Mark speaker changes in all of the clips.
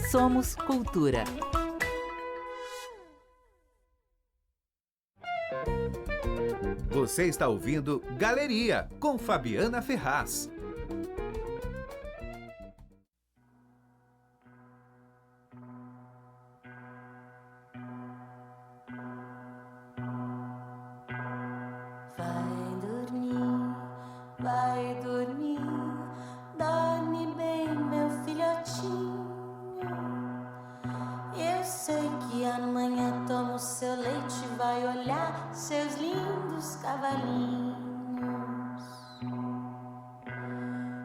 Speaker 1: Somos Cultura.
Speaker 2: Você está ouvindo Galeria, com Fabiana Ferraz.
Speaker 3: Vai dormir, dorme bem, meu filhotinho. Eu sei que amanhã toma o seu leite e vai olhar seus lindos cavalinhos.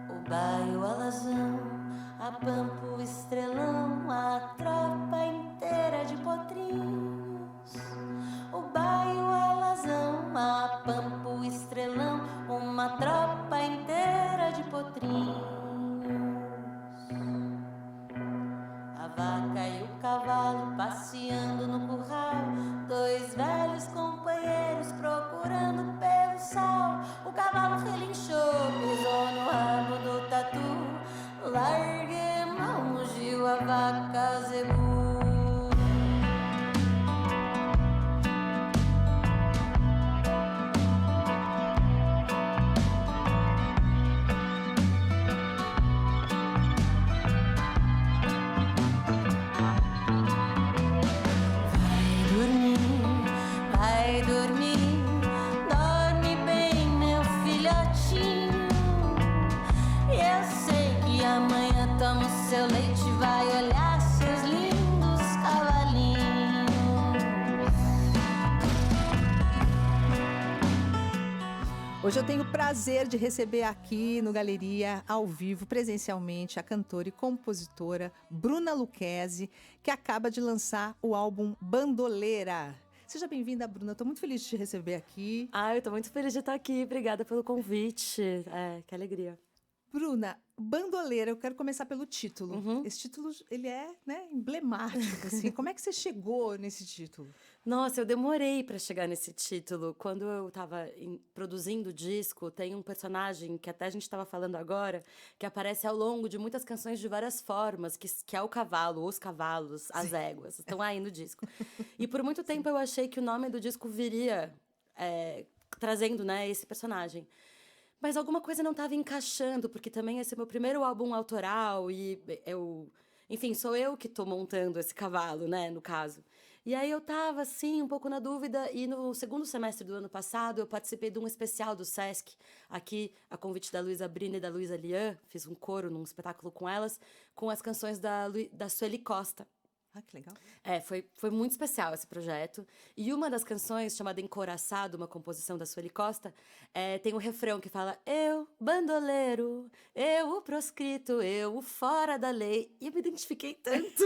Speaker 3: O baio, o alazão, a pampa, o estrelão, a tropa inteira de potrinhos. O baio, o alazão, a pampa, o estrelão, uma tropa inteira de potrinhos. A vaca e o cavalo passeando no curral, dois velhos companheiros procurando pelo sal. O cavalo relinchou, pisou no rabo do tatu, largue mão, mugiu a vaca zebu. Vai dormir, dorme bem, meu filhotinho. Eu sei que amanhã toma o seu leite e vai olhar seus lindos cavalinhos.
Speaker 4: Hoje eu tenho o prazer de receber aqui no Galeria, ao vivo, presencialmente, a cantora e compositora Bruna Lucchesi, que acaba de lançar o álbum Bandoleira. Seja bem-vinda, Bruna. Estou muito feliz de te receber aqui.
Speaker 5: Eu estou muito feliz de estar aqui. Obrigada pelo convite. Que alegria.
Speaker 4: Bruna, Bandoleira, eu quero começar pelo título. Esse título, ele é, emblemático, assim. Como é que você chegou nesse título?
Speaker 5: Nossa, eu demorei para chegar nesse título. Quando eu estava produzindo o disco, tem um personagem que até a gente estava falando agora, que aparece ao longo de muitas canções de várias formas, que é o cavalo, os cavalos, as éguas. Estão aí no disco. E por muito tempo eu achei que o nome do disco viria trazendo, esse personagem. Mas alguma coisa não estava encaixando, porque também esse é meu primeiro álbum autoral e enfim, sou eu que estou montando esse cavalo, no caso. E aí eu estava, assim, um pouco na dúvida, e no segundo semestre do ano passado eu participei de um especial do Sesc, aqui, a convite da Luísa Brina e da Luísa Lian, fiz um coro num espetáculo com elas, com as canções da Sueli Costa.
Speaker 4: Ah, que legal.
Speaker 5: Foi muito especial esse projeto. E uma das canções, chamada Encoraçado, uma composição da Sueli Costa, tem um refrão que fala: eu, bandoleiro, eu, o proscrito, eu, o fora da lei. E eu me identifiquei tanto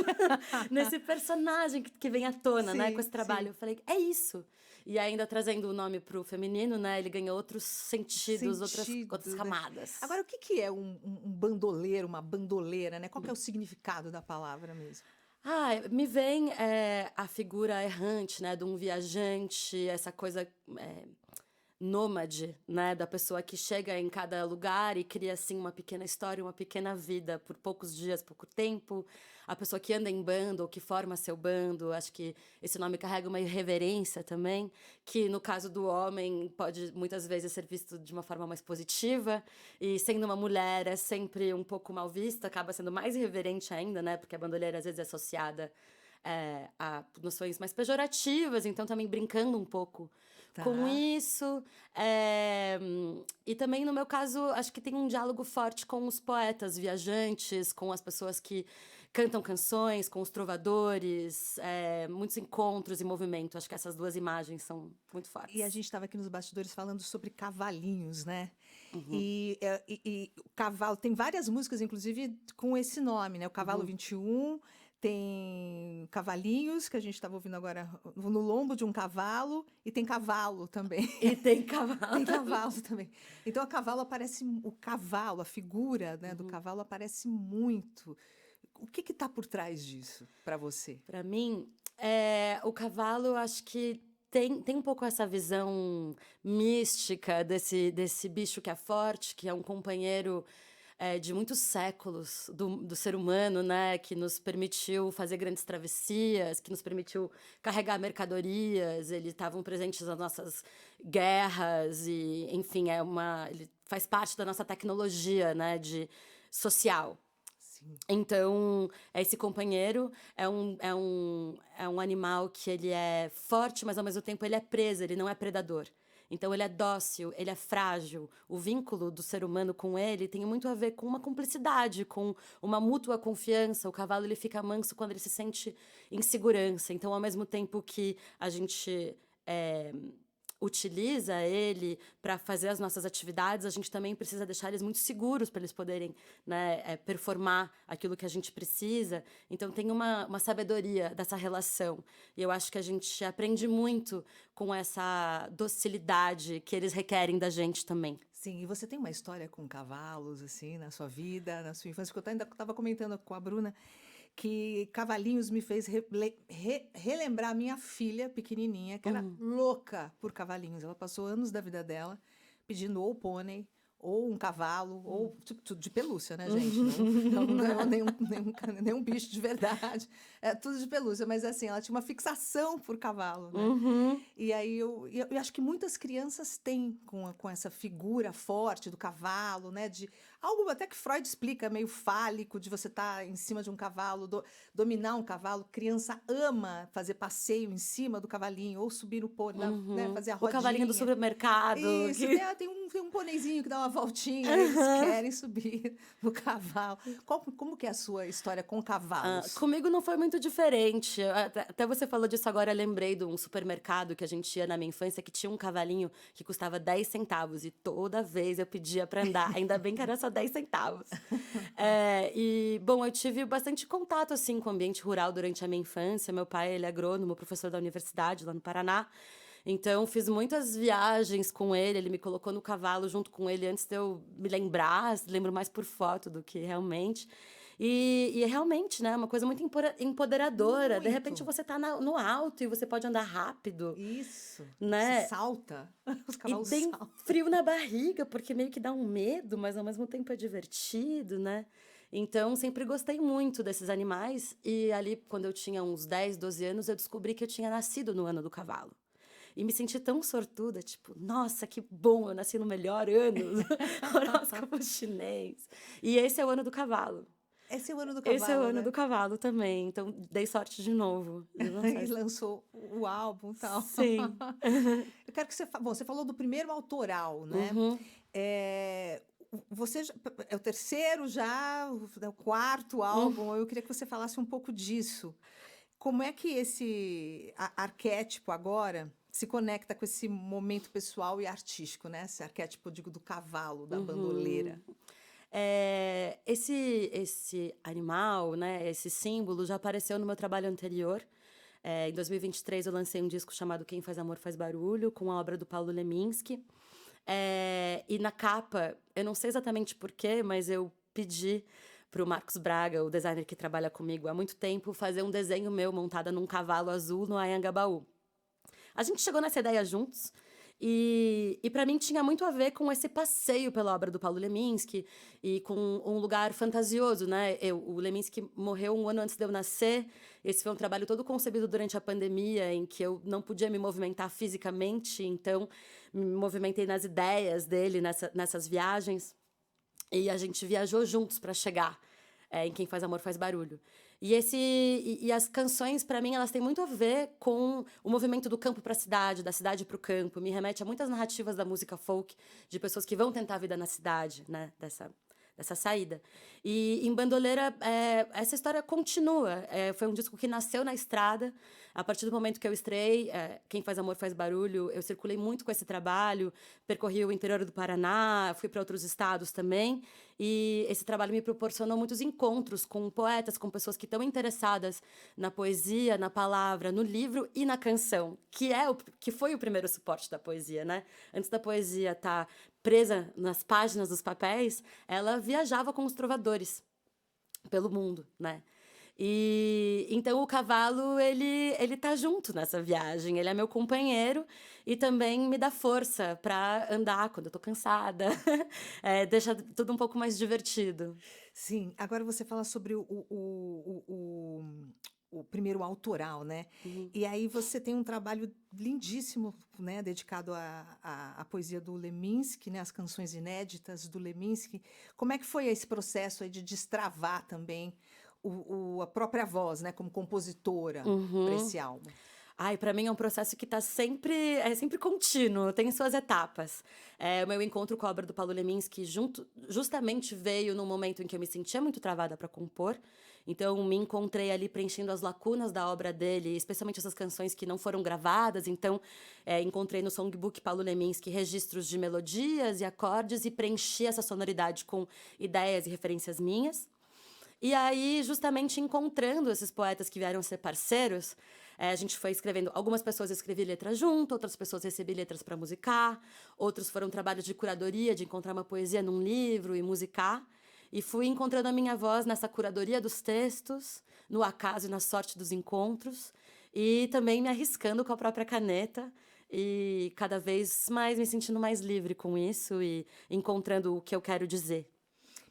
Speaker 5: nesse personagem que vem à tona, com esse trabalho. Sim. Eu falei, é isso. E ainda trazendo o nome pro feminino, ele ganha outros sentidos, outras camadas.
Speaker 4: Agora, o que é um bandoleiro, uma bandoleira, Qual que é o significado da palavra mesmo?
Speaker 5: Me vem a figura errante, de um viajante, essa coisa nômade, da pessoa que chega em cada lugar e cria, assim, uma pequena história, uma pequena vida por poucos dias, pouco tempo. A pessoa que anda em bando ou que forma seu bando, acho que esse nome carrega uma irreverência também, que no caso do homem pode muitas vezes ser visto de uma forma mais positiva, e sendo uma mulher é sempre um pouco mal vista, acaba sendo mais irreverente ainda, porque a bandoleira às vezes é associada a noções mais pejorativas, então também brincando um pouco com isso. E também, no meu caso, acho que tem um diálogo forte com os poetas viajantes, com as pessoas que cantam canções, com os trovadores, muitos encontros e movimento. Acho que essas duas imagens são muito fortes.
Speaker 4: E a gente estava aqui nos bastidores falando sobre cavalinhos, E o cavalo, tem várias músicas, inclusive, com esse nome, O Cavalo 21, tem Cavalinhos, que a gente estava ouvindo agora, no lombo de um cavalo, e tem cavalo também.
Speaker 5: E tem cavalo.
Speaker 4: Tem cavalo também. Então, o cavalo, a figura, do cavalo aparece muito. O que está por trás disso, para você?
Speaker 5: Para mim, o cavalo, acho que tem um pouco essa visão mística desse bicho que é forte, que é um companheiro de muitos séculos do ser humano, né? Que nos permitiu fazer grandes travessias, que nos permitiu carregar mercadorias. Eles estavam presentes nas nossas guerras e, enfim, ele faz parte da nossa tecnologia, né? Social.
Speaker 4: Sim.
Speaker 5: Então, esse companheiro é um animal que ele é forte, mas ao mesmo tempo ele é preso, ele não é predador. Então, ele é dócil, ele é frágil. O vínculo do ser humano com ele tem muito a ver com uma cumplicidade, com uma mútua confiança. O cavalo ele fica manso quando ele se sente em segurança. Então, ao mesmo tempo que a gente utiliza ele para fazer as nossas atividades, a gente também precisa deixar eles muito seguros para eles poderem, né, performar aquilo que a gente precisa. Então, tem uma sabedoria dessa relação. E eu acho que a gente aprende muito com essa docilidade que eles requerem da gente também.
Speaker 4: Sim, e você tem uma história com cavalos, assim, na sua vida, na sua infância, que eu ainda estava comentando com a Bruna, que Cavalinhos me fez relembrar a minha filha pequenininha, que era louca por cavalinhos. Ela passou anos da vida dela pedindo ou pônei, ou um cavalo, ou tudo de pelúcia, né, gente? Não ganhou nenhum bicho de verdade. É tudo de pelúcia, mas assim, ela tinha uma fixação por cavalo, né? E aí eu acho que muitas crianças têm com essa figura forte do cavalo, né? De algo até que Freud explica, meio fálico, de você estar em cima de um cavalo, dominar um cavalo. Criança ama fazer passeio em cima do cavalinho, ou subir no pônei, né? Fazer a
Speaker 5: O
Speaker 4: rodinha.
Speaker 5: cavalinho do supermercado.
Speaker 4: Isso, tem um pôneizinho que dá uma voltinha, eles querem subir no cavalo. Como que é a sua história com cavalos?
Speaker 5: Comigo não foi muito diferente. Até você falou disso agora, eu lembrei de um supermercado que a gente ia na minha infância, que tinha um cavalinho que custava 10 centavos. E toda vez eu pedia para andar. Ainda bem que era só 10 centavos. Bom, eu tive bastante contato, assim, com o ambiente rural durante a minha infância. Meu pai, ele é agrônomo, professor da universidade lá no Paraná. Então, fiz muitas viagens com ele me colocou no cavalo junto com ele antes de eu me lembrar, lembro mais por foto do que realmente. E realmente, né, uma coisa muito empoderadora. De repente, você tá no alto e você pode andar rápido.
Speaker 4: Isso,
Speaker 5: né?
Speaker 4: você salta, os
Speaker 5: E
Speaker 4: cavalos
Speaker 5: tem
Speaker 4: saltam.
Speaker 5: frio na barriga, porque meio que dá um medo, mas ao mesmo tempo é divertido, né? Então, sempre gostei muito desses animais. E ali, quando eu tinha uns 10, 12 anos, eu descobri que eu tinha nascido no ano do cavalo. E me senti tão sortuda, tipo, nossa, que bom, eu nasci no melhor ano, horóscopo chinês. E esse é o ano do cavalo.
Speaker 4: Esse é o ano do cavalo,
Speaker 5: Esse é o ano
Speaker 4: né?
Speaker 5: do cavalo também, então dei sorte de novo.
Speaker 4: E lançou o álbum e tal.
Speaker 5: Sim.
Speaker 4: Eu quero que você... Bom, você falou do primeiro autoral, né? Você é o terceiro já, o quarto álbum. Eu queria que você falasse um pouco disso. Como é que esse arquétipo agora se conecta com esse momento pessoal e artístico, né? Esse arquétipo, digo, do cavalo, da bandoleira.
Speaker 5: Esse animal, né, esse símbolo já apareceu no meu trabalho anterior. Em 2023 eu lancei um disco chamado Quem Faz Amor Faz Barulho, com a obra do Paulo Leminski. E na capa, eu não sei exatamente porquê, mas eu pedi para o Marcos Braga, o designer que trabalha comigo há muito tempo, fazer um desenho meu montada num cavalo azul no Anhangabaú. A gente chegou nessa ideia juntos e para mim tinha muito a ver com esse passeio pela obra do Paulo Leminski e com um lugar fantasioso, né? O Leminski morreu um ano antes de eu nascer. Esse foi um trabalho todo concebido durante a pandemia, em que eu não podia me movimentar fisicamente, então me movimentei nas ideias dele, nessas viagens. E a gente viajou juntos para chegar em Quem Faz Amor Faz Barulho. E as canções, para mim, elas têm muito a ver com o movimento do campo para a cidade, da cidade para o campo. Me remete a muitas narrativas da música folk, de pessoas que vão tentar a vida na cidade, né? Dessa saída. E em Bandoleira, essa história continua. Foi um disco que nasceu na estrada. A partir do momento que eu estreiei, Quem Faz Amor Faz Barulho, eu circulei muito com esse trabalho, percorri o interior do Paraná, fui para outros estados também. E esse trabalho me proporcionou muitos encontros com poetas, com pessoas que estão interessadas na poesia, na palavra, no livro e na canção, que foi o primeiro suporte da poesia, né? Antes da poesia estar presa nas páginas dos papéis, ela viajava com os trovadores pelo mundo, né? E então o cavalo, ele tá junto nessa viagem, ele é meu companheiro e também me dá força para andar quando eu tô cansada, deixa tudo um pouco mais divertido.
Speaker 4: Sim, agora você fala sobre o primeiro autoral, né?
Speaker 5: Uhum.
Speaker 4: E aí você tem um trabalho lindíssimo, né, dedicado à poesia do Leminski, né, as canções inéditas do Leminski. Como é que foi esse processo aí de destravar também a própria voz, né, como compositora para
Speaker 5: Uhum.
Speaker 4: esse álbum?
Speaker 5: Ai, para mim é um processo que é sempre contínuo, tem suas etapas. O meu encontro com a obra do Paulo Leminski justamente veio num momento em que eu me sentia muito travada para compor. Então, me encontrei ali preenchendo as lacunas da obra dele, especialmente essas canções que não foram gravadas. Então, encontrei no Songbook Paulo Leminski registros de melodias e acordes e preenchi essa sonoridade com ideias e referências minhas. E aí, justamente encontrando esses poetas que vieram ser parceiros, a gente foi escrevendo. Algumas pessoas escrevi letras junto, outras pessoas recebi letras para musicar, outros foram trabalhos de curadoria, de encontrar uma poesia num livro e musicar. E fui encontrando a minha voz nessa curadoria dos textos, no acaso e na sorte dos encontros, e também me arriscando com a própria caneta. E cada vez mais me sentindo mais livre com isso e encontrando o que eu quero dizer.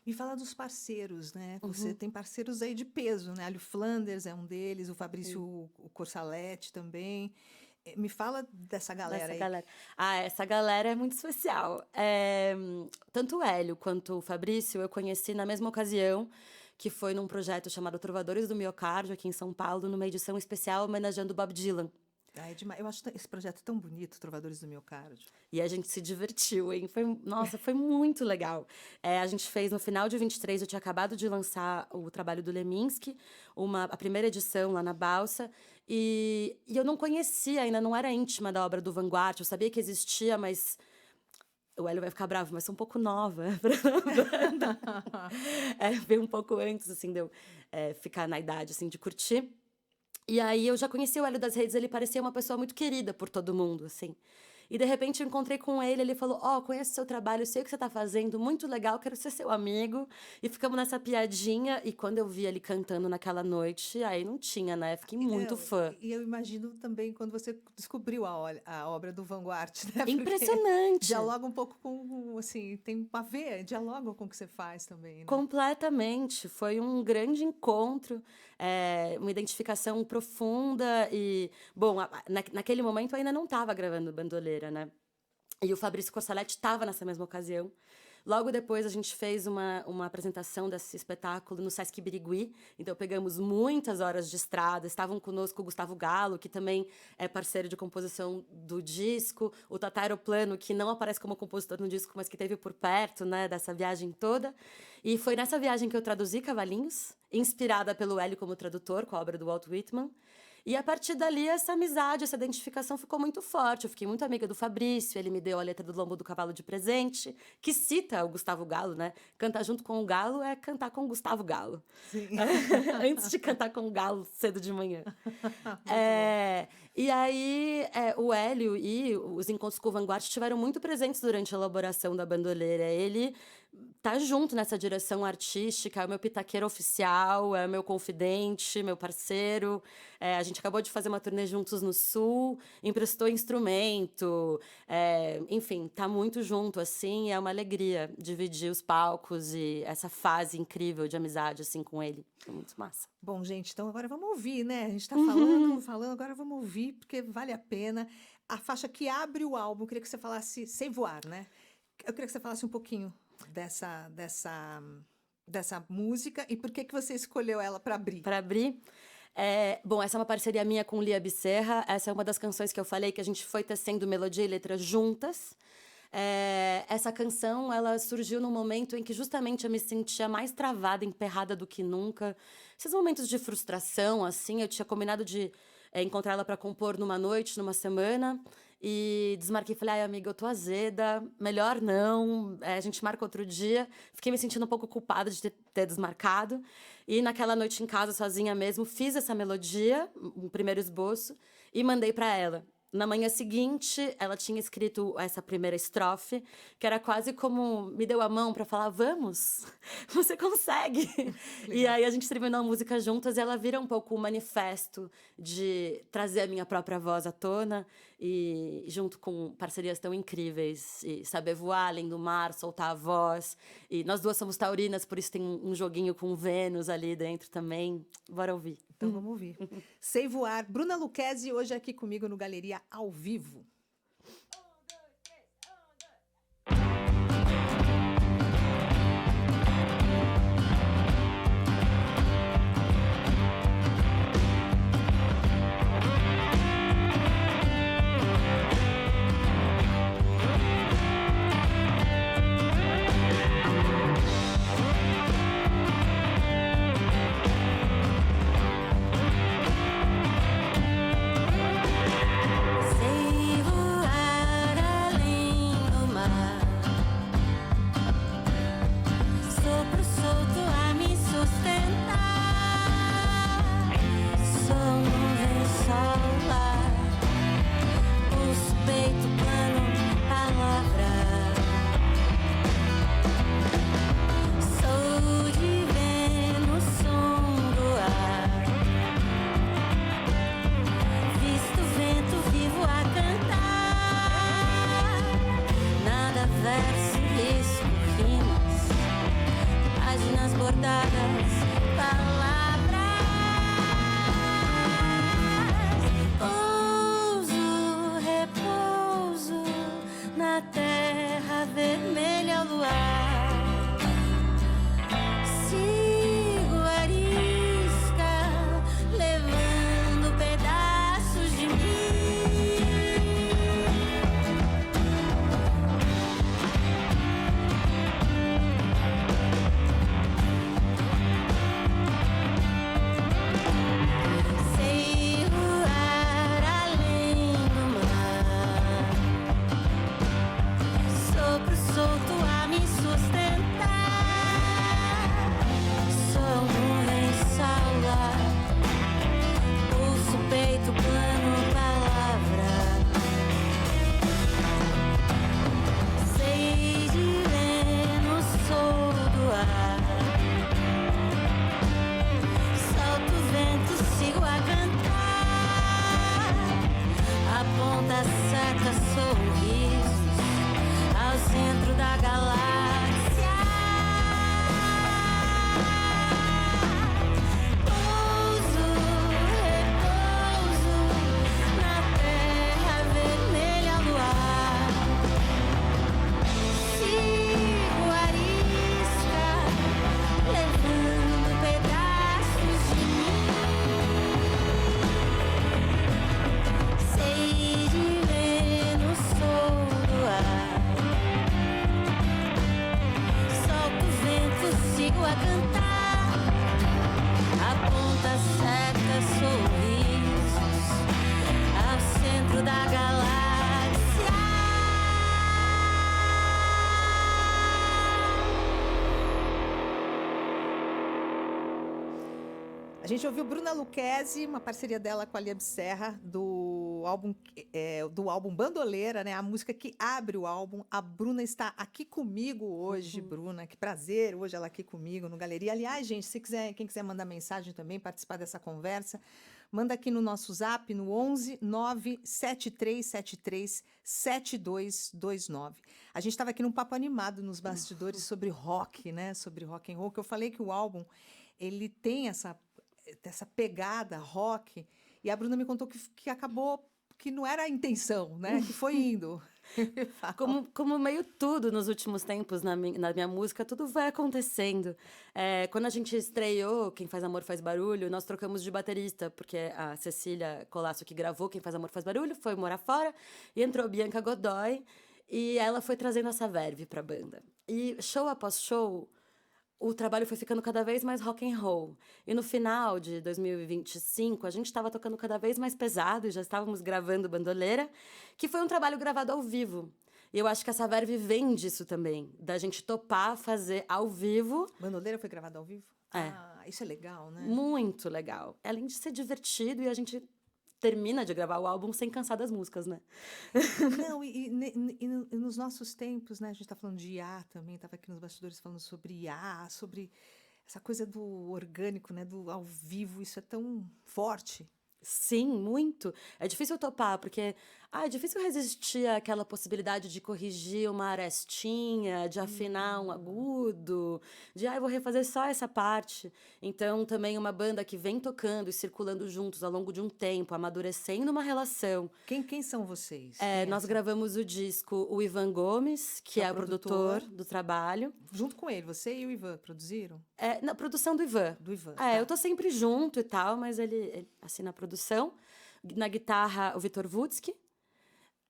Speaker 4: Me fala dos parceiros, né? Você
Speaker 5: Uhum.
Speaker 4: tem parceiros aí de peso, né? Alho Flanders é um deles, o Fabrício o Corsaletti também. Me fala dessa galera
Speaker 5: Dessa
Speaker 4: aí.
Speaker 5: galera. Essa galera é muito especial. Tanto o Hélio quanto o Fabrício eu conheci na mesma ocasião, que foi num projeto chamado Trovadores do Miocárdio, aqui em São Paulo, numa edição especial homenageando Bob Dylan.
Speaker 4: É demais. Eu acho esse projeto tão bonito, Trovadores do Miocárdio.
Speaker 5: E a gente se divertiu, hein? Nossa, foi muito legal. A gente fez no final de 23, eu tinha acabado de lançar o trabalho do Leminski, a primeira edição lá na Balsa, e eu não conhecia, ainda não era íntima da obra do Vanguard, eu sabia que existia, mas o Hélio vai ficar bravo, mas sou um pouco nova pra banda. Veio um pouco antes, assim, de eu ficar na idade, assim, de curtir. E aí eu já conheci o Hélio das redes, ele parecia uma pessoa muito querida por todo mundo, assim. E de repente eu encontrei com ele falou: conheço seu trabalho, sei o que você tá fazendo, muito legal, quero ser seu amigo. E ficamos nessa piadinha, e quando eu vi ele cantando naquela noite, aí não tinha, né? Fiquei muito fã.
Speaker 4: E eu imagino também quando você descobriu a obra do Vanguard, né? Porque
Speaker 5: Impressionante!
Speaker 4: dialoga um pouco com, assim, tem a ver, dialoga com o que você faz também, né?
Speaker 5: Completamente. Foi um grande encontro, uma identificação profunda e... Bom, naquele momento eu ainda não estava gravando Bandoleira, né? E o Fabrício Corsaletti estava nessa mesma ocasião. Logo depois a gente fez uma apresentação desse espetáculo no Sesc Birigui. Então pegamos muitas horas de estrada. Estavam conosco o Gustavo Galo, que também é parceiro de composição do disco. O Tata Aeroplano, que não aparece como compositor no disco, mas que esteve por perto, né, dessa viagem toda. E foi nessa viagem que eu traduzi Cavalinhos, inspirada pelo Hélio como tradutor, com a obra do Walt Whitman. E a partir dali, essa amizade, essa identificação ficou muito forte. Eu fiquei muito amiga do Fabrício, ele me deu a letra do Lombo do Cavalo de presente, que cita o Gustavo Galo, né? Cantar junto com o Galo é cantar com o Gustavo Galo.
Speaker 4: Sim.
Speaker 5: Antes de cantar com o Galo cedo de manhã. E aí, o Hélio e os encontros com o Vanguard estiveram muito presentes durante a elaboração da Bandoleira. Ele tá junto nessa direção artística, é o meu pitaqueiro oficial, é o meu confidente, meu parceiro. A gente acabou de fazer uma turnê juntos no Sul, emprestou instrumento, enfim, tá muito junto, assim, é uma alegria dividir os palcos e essa fase incrível de amizade, assim, com ele. É muito massa.
Speaker 4: Bom, gente, então agora vamos ouvir, né? A gente tá falando, agora vamos ouvir, porque vale a pena. A faixa que abre o álbum, eu queria que você falasse Sem Voar, né? Eu queria que você falasse um pouquinho dessa música e por que você escolheu ela para abrir.
Speaker 5: Para abrir? Bom, essa é uma parceria minha com Lia Becerra. Essa é uma das canções que eu falei que a gente foi tecendo melodia e letra juntas. Essa canção, ela surgiu num momento em que justamente eu me sentia mais travada, emperrada do que nunca. Esses momentos de frustração, assim, eu tinha combinado de encontrar ela para compor numa noite, numa semana, e desmarquei, falei, amiga, eu tô azeda, melhor não, a gente marca outro dia. Fiquei me sentindo um pouco culpada de ter desmarcado. E naquela noite em casa, sozinha mesmo, fiz essa melodia, um primeiro esboço, e mandei para ela. Na manhã seguinte, ela tinha escrito essa primeira estrofe, que era quase como me deu a mão para falar, vamos, você consegue. E aí a gente terminou a música juntas e ela vira um pouco o manifesto de trazer a minha própria voz à tona e junto com parcerias tão incríveis, e Saber Voar, Além do Mar, Soltar a Voz. E nós duas somos taurinas, por isso tem um joguinho com Vênus ali dentro também. Bora ouvir.
Speaker 4: Então vamos ouvir. Sei Voar, Bruna Lucchesi, hoje aqui comigo no Galeria ao vivo. A gente ouviu Bruna Lucchesi, uma parceria dela com a Lieb Serra, do álbum Bandoleira, né? A música que abre o álbum. A Bruna está aqui comigo hoje, Bruna. Que prazer, hoje ela aqui comigo no Galeria. Aliás, gente, quem quiser mandar mensagem também, participar dessa conversa, manda aqui no nosso zap, no 11 97373 7229. A gente estava aqui num papo animado nos bastidores sobre rock, né? Sobre rock and roll, que eu falei que o álbum, ele tem essa pegada rock, e a Bruna me contou que acabou, que não era a intenção, né? Que foi indo.
Speaker 5: Como meio tudo nos últimos tempos na minha música, tudo vai acontecendo. Quando a gente estreou Quem Faz Amor Faz Barulho, nós trocamos de baterista, porque a Cecília Colasso, que gravou Quem Faz Amor Faz Barulho, foi morar fora, e entrou Bianca Godoy, e ela foi trazendo essa verve pra banda. E show após show, o trabalho foi ficando cada vez mais rock and roll. E no final de 2025, a gente estava tocando cada vez mais pesado e já estávamos gravando Bandoleira, que foi um trabalho gravado ao vivo. E eu acho que essa verve vem disso também, da gente topar fazer ao vivo.
Speaker 4: Bandoleira foi gravada ao vivo?
Speaker 5: É.
Speaker 4: Ah, isso é legal, né?
Speaker 5: Muito legal. Além de ser divertido, e a gente termina de gravar o álbum sem cansar das músicas, né?
Speaker 4: Não, e nos nossos tempos, né? A gente está falando de IA também, estava aqui nos bastidores falando sobre IA, sobre essa coisa do orgânico, né? Do ao vivo, isso é tão forte.
Speaker 5: Sim, muito. É difícil topar, porque é difícil resistir àquela possibilidade de corrigir uma arestinha, de afinar um agudo, de eu vou refazer só essa parte. Então, também uma banda que vem tocando e circulando juntos ao longo de um tempo, amadurecendo uma relação.
Speaker 4: Quem são vocês? Quem
Speaker 5: Nós
Speaker 4: essa?
Speaker 5: gravamos o disco o Ivan Gomes, que é o produtor do trabalho.
Speaker 4: Junto com ele, você e o Ivan produziram?
Speaker 5: Na produção do Ivan.
Speaker 4: Do Ivan. Tá.
Speaker 5: Eu tô sempre junto e tal, mas ele assina a produção. Na guitarra, o Vitor Vutsky.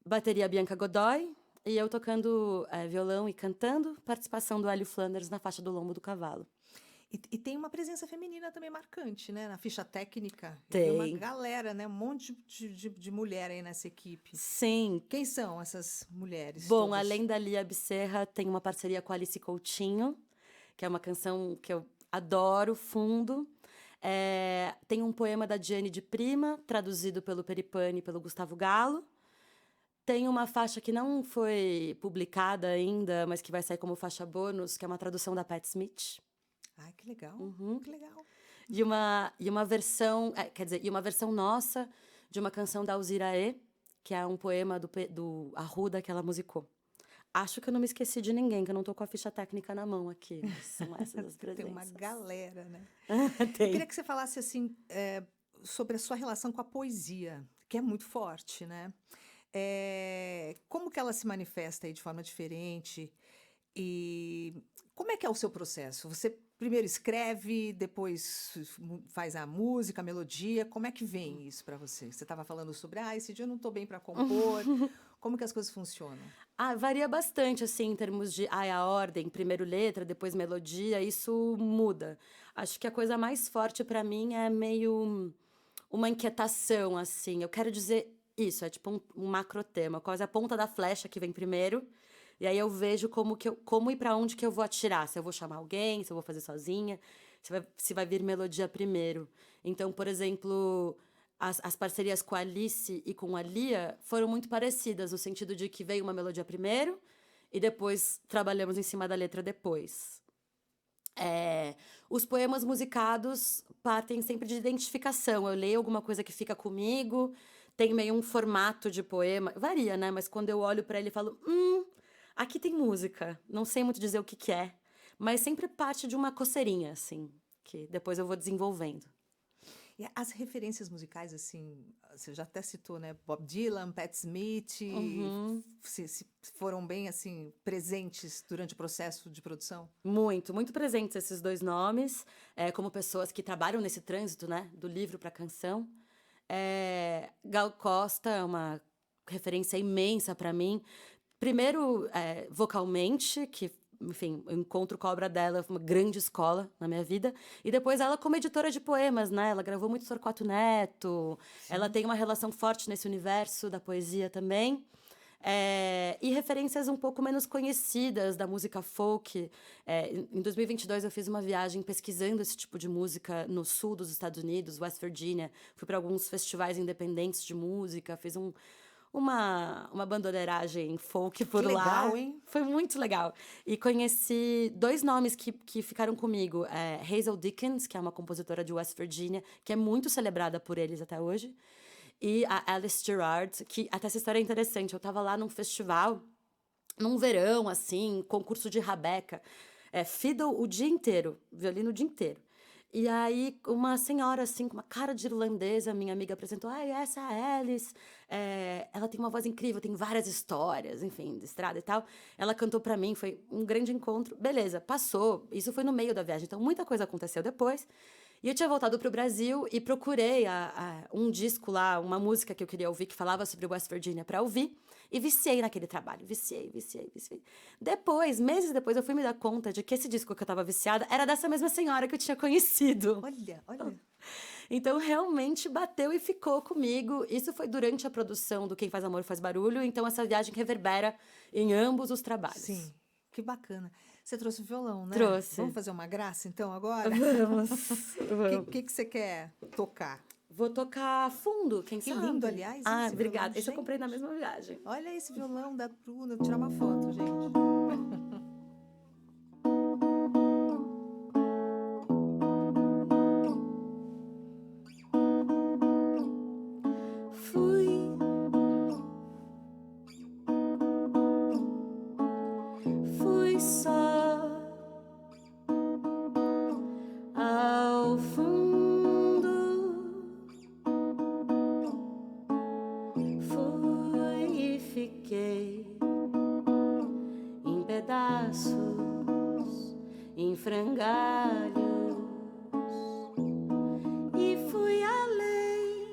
Speaker 5: Bateria, Bianca Godoy. E eu tocando violão e cantando. Participação do Hélio Flanders na faixa do lombo do cavalo.
Speaker 4: E tem uma presença feminina também marcante, né? Na ficha técnica.
Speaker 5: Tem.
Speaker 4: Uma galera, né? Um monte de mulher aí nessa equipe.
Speaker 5: Sim.
Speaker 4: Quem são essas mulheres?
Speaker 5: Bom,
Speaker 4: todas?
Speaker 5: além da Lia Becerra, tem uma parceria com a Alice Coutinho, que é uma canção que eu adoro, fundo. Tem um poema da Diane de Prima, traduzido pelo Peripane e pelo Gustavo Galo. Tem uma faixa que não foi publicada ainda, mas que vai sair como faixa bônus, que é uma tradução da Pat Smith.
Speaker 4: Ai, que legal. Que legal.
Speaker 5: E uma versão, e uma versão nossa de uma canção da Alzira E, que é um poema do Arruda que ela musicou. Acho que eu não me esqueci de ninguém, que eu não tô com a ficha técnica na mão aqui. Mas são essas as presenças.
Speaker 4: Tem uma galera, né?
Speaker 5: Tem.
Speaker 4: Eu queria que você falasse, assim, sobre a sua relação com a poesia, que é muito forte, né? Como que ela se manifesta aí de forma diferente? E como é que é o seu processo? Você primeiro escreve, depois faz a música, a melodia. Como é que vem isso para você? Você estava falando sobre, esse dia eu não estou bem para compor. Como que as coisas funcionam?
Speaker 5: Varia bastante, assim, em termos de a ordem, primeiro letra, depois melodia, isso muda. Acho que a coisa mais forte para mim é meio uma inquietação, assim. Eu quero dizer isso, é tipo um macrotema, quase a ponta da flecha que vem primeiro. E aí eu vejo como e para onde que eu vou atirar. Se eu vou chamar alguém, se eu vou fazer sozinha, se vai vir melodia primeiro. Então, por exemplo, as parcerias com a Alice e com a Lia foram muito parecidas, no sentido de que veio uma melodia primeiro e depois trabalhamos em cima da letra depois. Os poemas musicados partem sempre de identificação. Eu leio alguma coisa que fica comigo, tem meio um formato de poema. Varia, né? Mas quando eu olho para ele e falo... aqui tem música, não sei muito dizer o que é, mas sempre parte de uma coceirinha, assim, que depois eu vou desenvolvendo.
Speaker 4: E as referências musicais, você já até citou, né? Bob Dylan, Pat Smith, se foram bem, assim, presentes durante o processo de produção?
Speaker 5: Muito, muito presentes esses dois nomes, como pessoas que trabalham nesse trânsito, né? Do livro para a canção. Gal Costa é uma referência imensa para mim. Primeiro, vocalmente, que, enfim, o encontro com a obra dela foi uma grande escola na minha vida. E depois ela como editora de poemas, né? Ela gravou muito Torquato Neto. Sim. Ela tem uma relação forte nesse universo da poesia também. E referências um pouco menos conhecidas da música folk. Em 2022, eu fiz uma viagem pesquisando esse tipo de música no sul dos Estados Unidos, West Virginia. Fui para alguns festivais independentes de música, fiz uma bandoneiragem folk por lá.
Speaker 4: Legal, hein?
Speaker 5: Foi muito legal. E conheci dois nomes que ficaram comigo. Hazel Dickens, que é uma compositora de West Virginia, que é muito celebrada por eles até hoje. E a Alice Gerrard, que até essa história é interessante. Eu estava lá num festival, num verão, assim, concurso de rabeca. Fiddle o dia inteiro, violino o dia inteiro. E aí, uma senhora, assim, com uma cara de irlandesa, minha amiga apresentou, essa é a Alice, ela tem uma voz incrível, tem várias histórias, enfim, de estrada e tal. Ela cantou pra mim, foi um grande encontro. Beleza, passou, isso foi no meio da viagem, então muita coisa aconteceu depois. E eu tinha voltado pro Brasil e procurei um disco lá, uma música que eu queria ouvir, que falava sobre West Virginia pra ouvir. E viciei naquele trabalho, viciei. Depois, meses depois, eu fui me dar conta de que esse disco que eu tava viciada era dessa mesma senhora que eu tinha conhecido.
Speaker 4: Olha.
Speaker 5: Então, realmente bateu e ficou comigo. Isso foi durante a produção do Quem Faz Amor Faz Barulho. Então, essa viagem reverbera em ambos os trabalhos.
Speaker 4: Sim, que bacana. Você trouxe o violão, né?
Speaker 5: Trouxe.
Speaker 4: Vamos fazer uma graça, então, agora?
Speaker 5: Vamos.
Speaker 4: O que você quer tocar?
Speaker 5: Vou tocar Fundo, quem
Speaker 4: Que
Speaker 5: sabe?
Speaker 4: lindo, aliás,
Speaker 5: Ah,
Speaker 4: esse
Speaker 5: obrigada.
Speaker 4: violão,
Speaker 5: Esse eu comprei na
Speaker 4: gente.
Speaker 5: mesma viagem.
Speaker 4: Olha esse violão da Bruna. Vou tirar uma foto, gente.
Speaker 5: Fui só ao fundo, fui e fiquei em pedaços, em frangalhos, e fui além,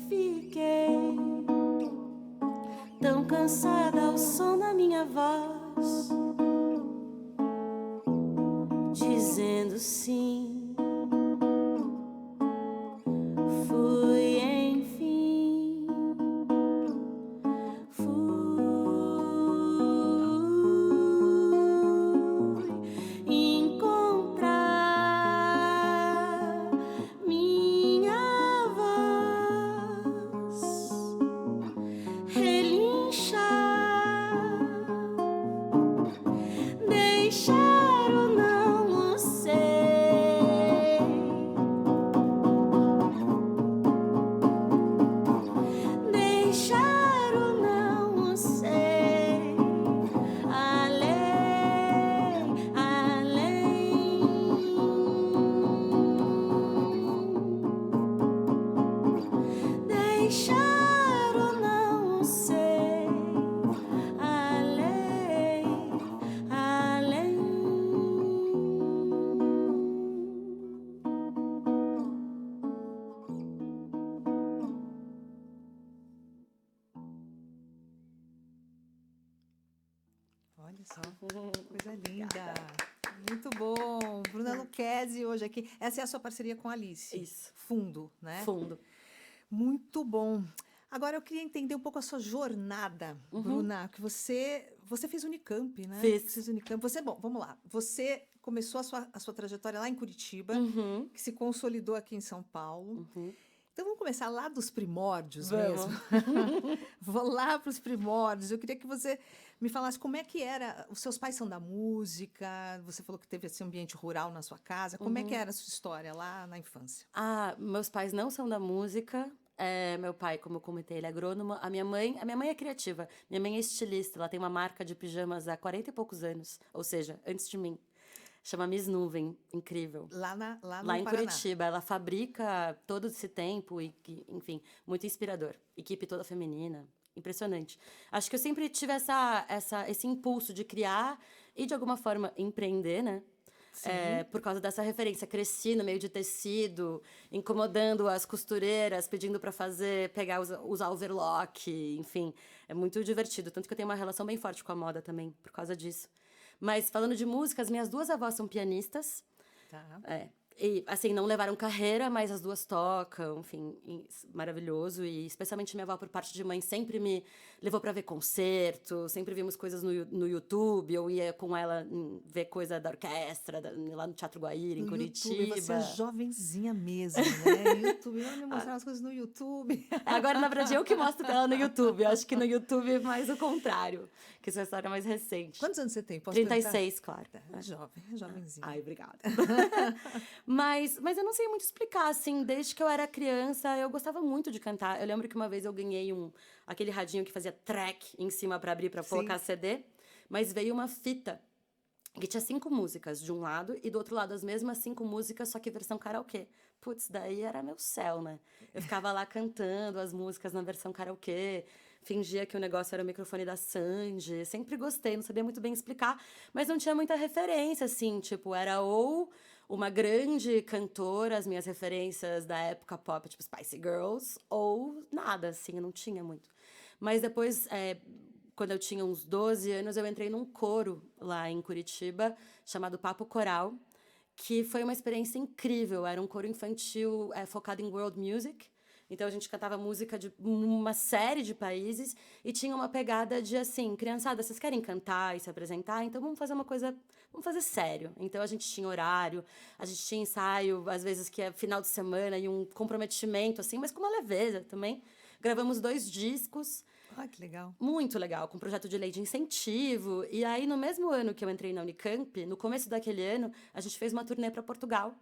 Speaker 5: fiquei tão cansada ao som da minha voz, dizendo sim. Fui, enfim, fui encontrar minha voz, relinchar, deixar o não o sei, deixar o não o sei, além, deixar o não o sei, além, além.
Speaker 4: Olha só, coisa linda. Muito bom. Bruna Lucchesi hoje aqui. Essa é a sua parceria com a Alice.
Speaker 5: Isso.
Speaker 4: Fundo, né?
Speaker 5: Fundo.
Speaker 4: Muito bom. Agora eu queria entender um pouco a sua jornada, Bruna, que você fez Unicamp, né?
Speaker 5: Fiz.
Speaker 4: Você fez Unicamp. Bom, vamos lá. Você começou a sua trajetória lá em Curitiba,
Speaker 5: Uhum.
Speaker 4: que se consolidou aqui em São Paulo.
Speaker 5: Uhum.
Speaker 4: Então vamos começar lá dos primórdios
Speaker 5: Vamos.
Speaker 4: mesmo. Vou lá para os primórdios. Eu queria que você me falasse como é que era. Os seus pais são da música. Você falou que teve esse ambiente rural na sua casa. Como é que era a sua história lá na infância?
Speaker 5: Ah, meus pais não são da música. Meu pai, como eu comentei, ele é agrônomo. A minha mãe é criativa. Minha mãe é estilista. Ela tem uma marca de pijamas há 40 e poucos anos. Ou seja, antes de mim. Chama Miss Nuvem. Incrível.
Speaker 4: Lá no
Speaker 5: Lá em
Speaker 4: Paraná.
Speaker 5: Curitiba. Ela fabrica todo esse tempo e, enfim, muito inspirador. Equipe toda feminina. Impressionante. Acho que eu sempre tive esse impulso de criar e, de alguma forma, empreender, né? Por causa dessa referência. Cresci no meio de tecido, incomodando as costureiras, pedindo para usar overlock, enfim. É muito divertido. Tanto que eu tenho uma relação bem forte com a moda também, por causa disso. Mas, falando de música, as minhas duas avós são pianistas.
Speaker 4: Tá.
Speaker 5: E, assim, não levaram carreira, mas as duas tocam, enfim, maravilhoso. E, especialmente, minha avó, por parte de mãe, sempre me levou para ver concerto, sempre vimos coisas no YouTube. Eu ia com ela ver coisa da orquestra, lá no Teatro Guaíra, em
Speaker 4: No
Speaker 5: Curitiba.
Speaker 4: YouTube, você é jovenzinha mesmo, né? YouTube, ela me mostrar as coisas no YouTube.
Speaker 5: Agora, na verdade, eu que mostro pra ela no YouTube. Eu acho que no YouTube é mais o contrário, que essa história é mais recente.
Speaker 4: Quantos anos você tem? Posso
Speaker 5: 36, claro.
Speaker 4: perguntar? É jovenzinha.
Speaker 5: Ai, obrigada. Mas eu não sei muito explicar, assim, desde que eu era criança, eu gostava muito de cantar. Eu lembro que uma vez eu ganhei aquele radinho que fazia track em cima para abrir, para colocar CD, mas veio uma fita que tinha 5 músicas de um lado e do outro lado as mesmas 5 músicas, só que versão karaokê. Putz, daí era meu céu, né? Eu ficava lá cantando as músicas na versão karaokê, fingia que o negócio era o microfone da Sandy. Sempre gostei, não sabia muito bem explicar, mas não tinha muita referência, assim, tipo, era ou uma grande cantora, as minhas referências da época pop, tipo Spice Girls, ou nada, assim, eu não tinha muito. Mas depois, quando eu tinha uns 12 anos, eu entrei num coro lá em Curitiba, chamado Papo Coral, que foi uma experiência incrível. Era um coro infantil focado em world music. Então, a gente cantava música de uma série de países e tinha uma pegada de, assim, criançada, vocês querem cantar e se apresentar? Então, vamos fazer uma coisa, vamos fazer sério. Então, a gente tinha horário, a gente tinha ensaio, às vezes que é final de semana e um comprometimento, assim, mas com uma leveza também. Gravamos 2 discos.
Speaker 4: Ah, que legal.
Speaker 5: Muito legal, com projeto de lei de incentivo. E aí, no mesmo ano que eu entrei na Unicamp, no começo daquele ano, a gente fez uma turnê para Portugal.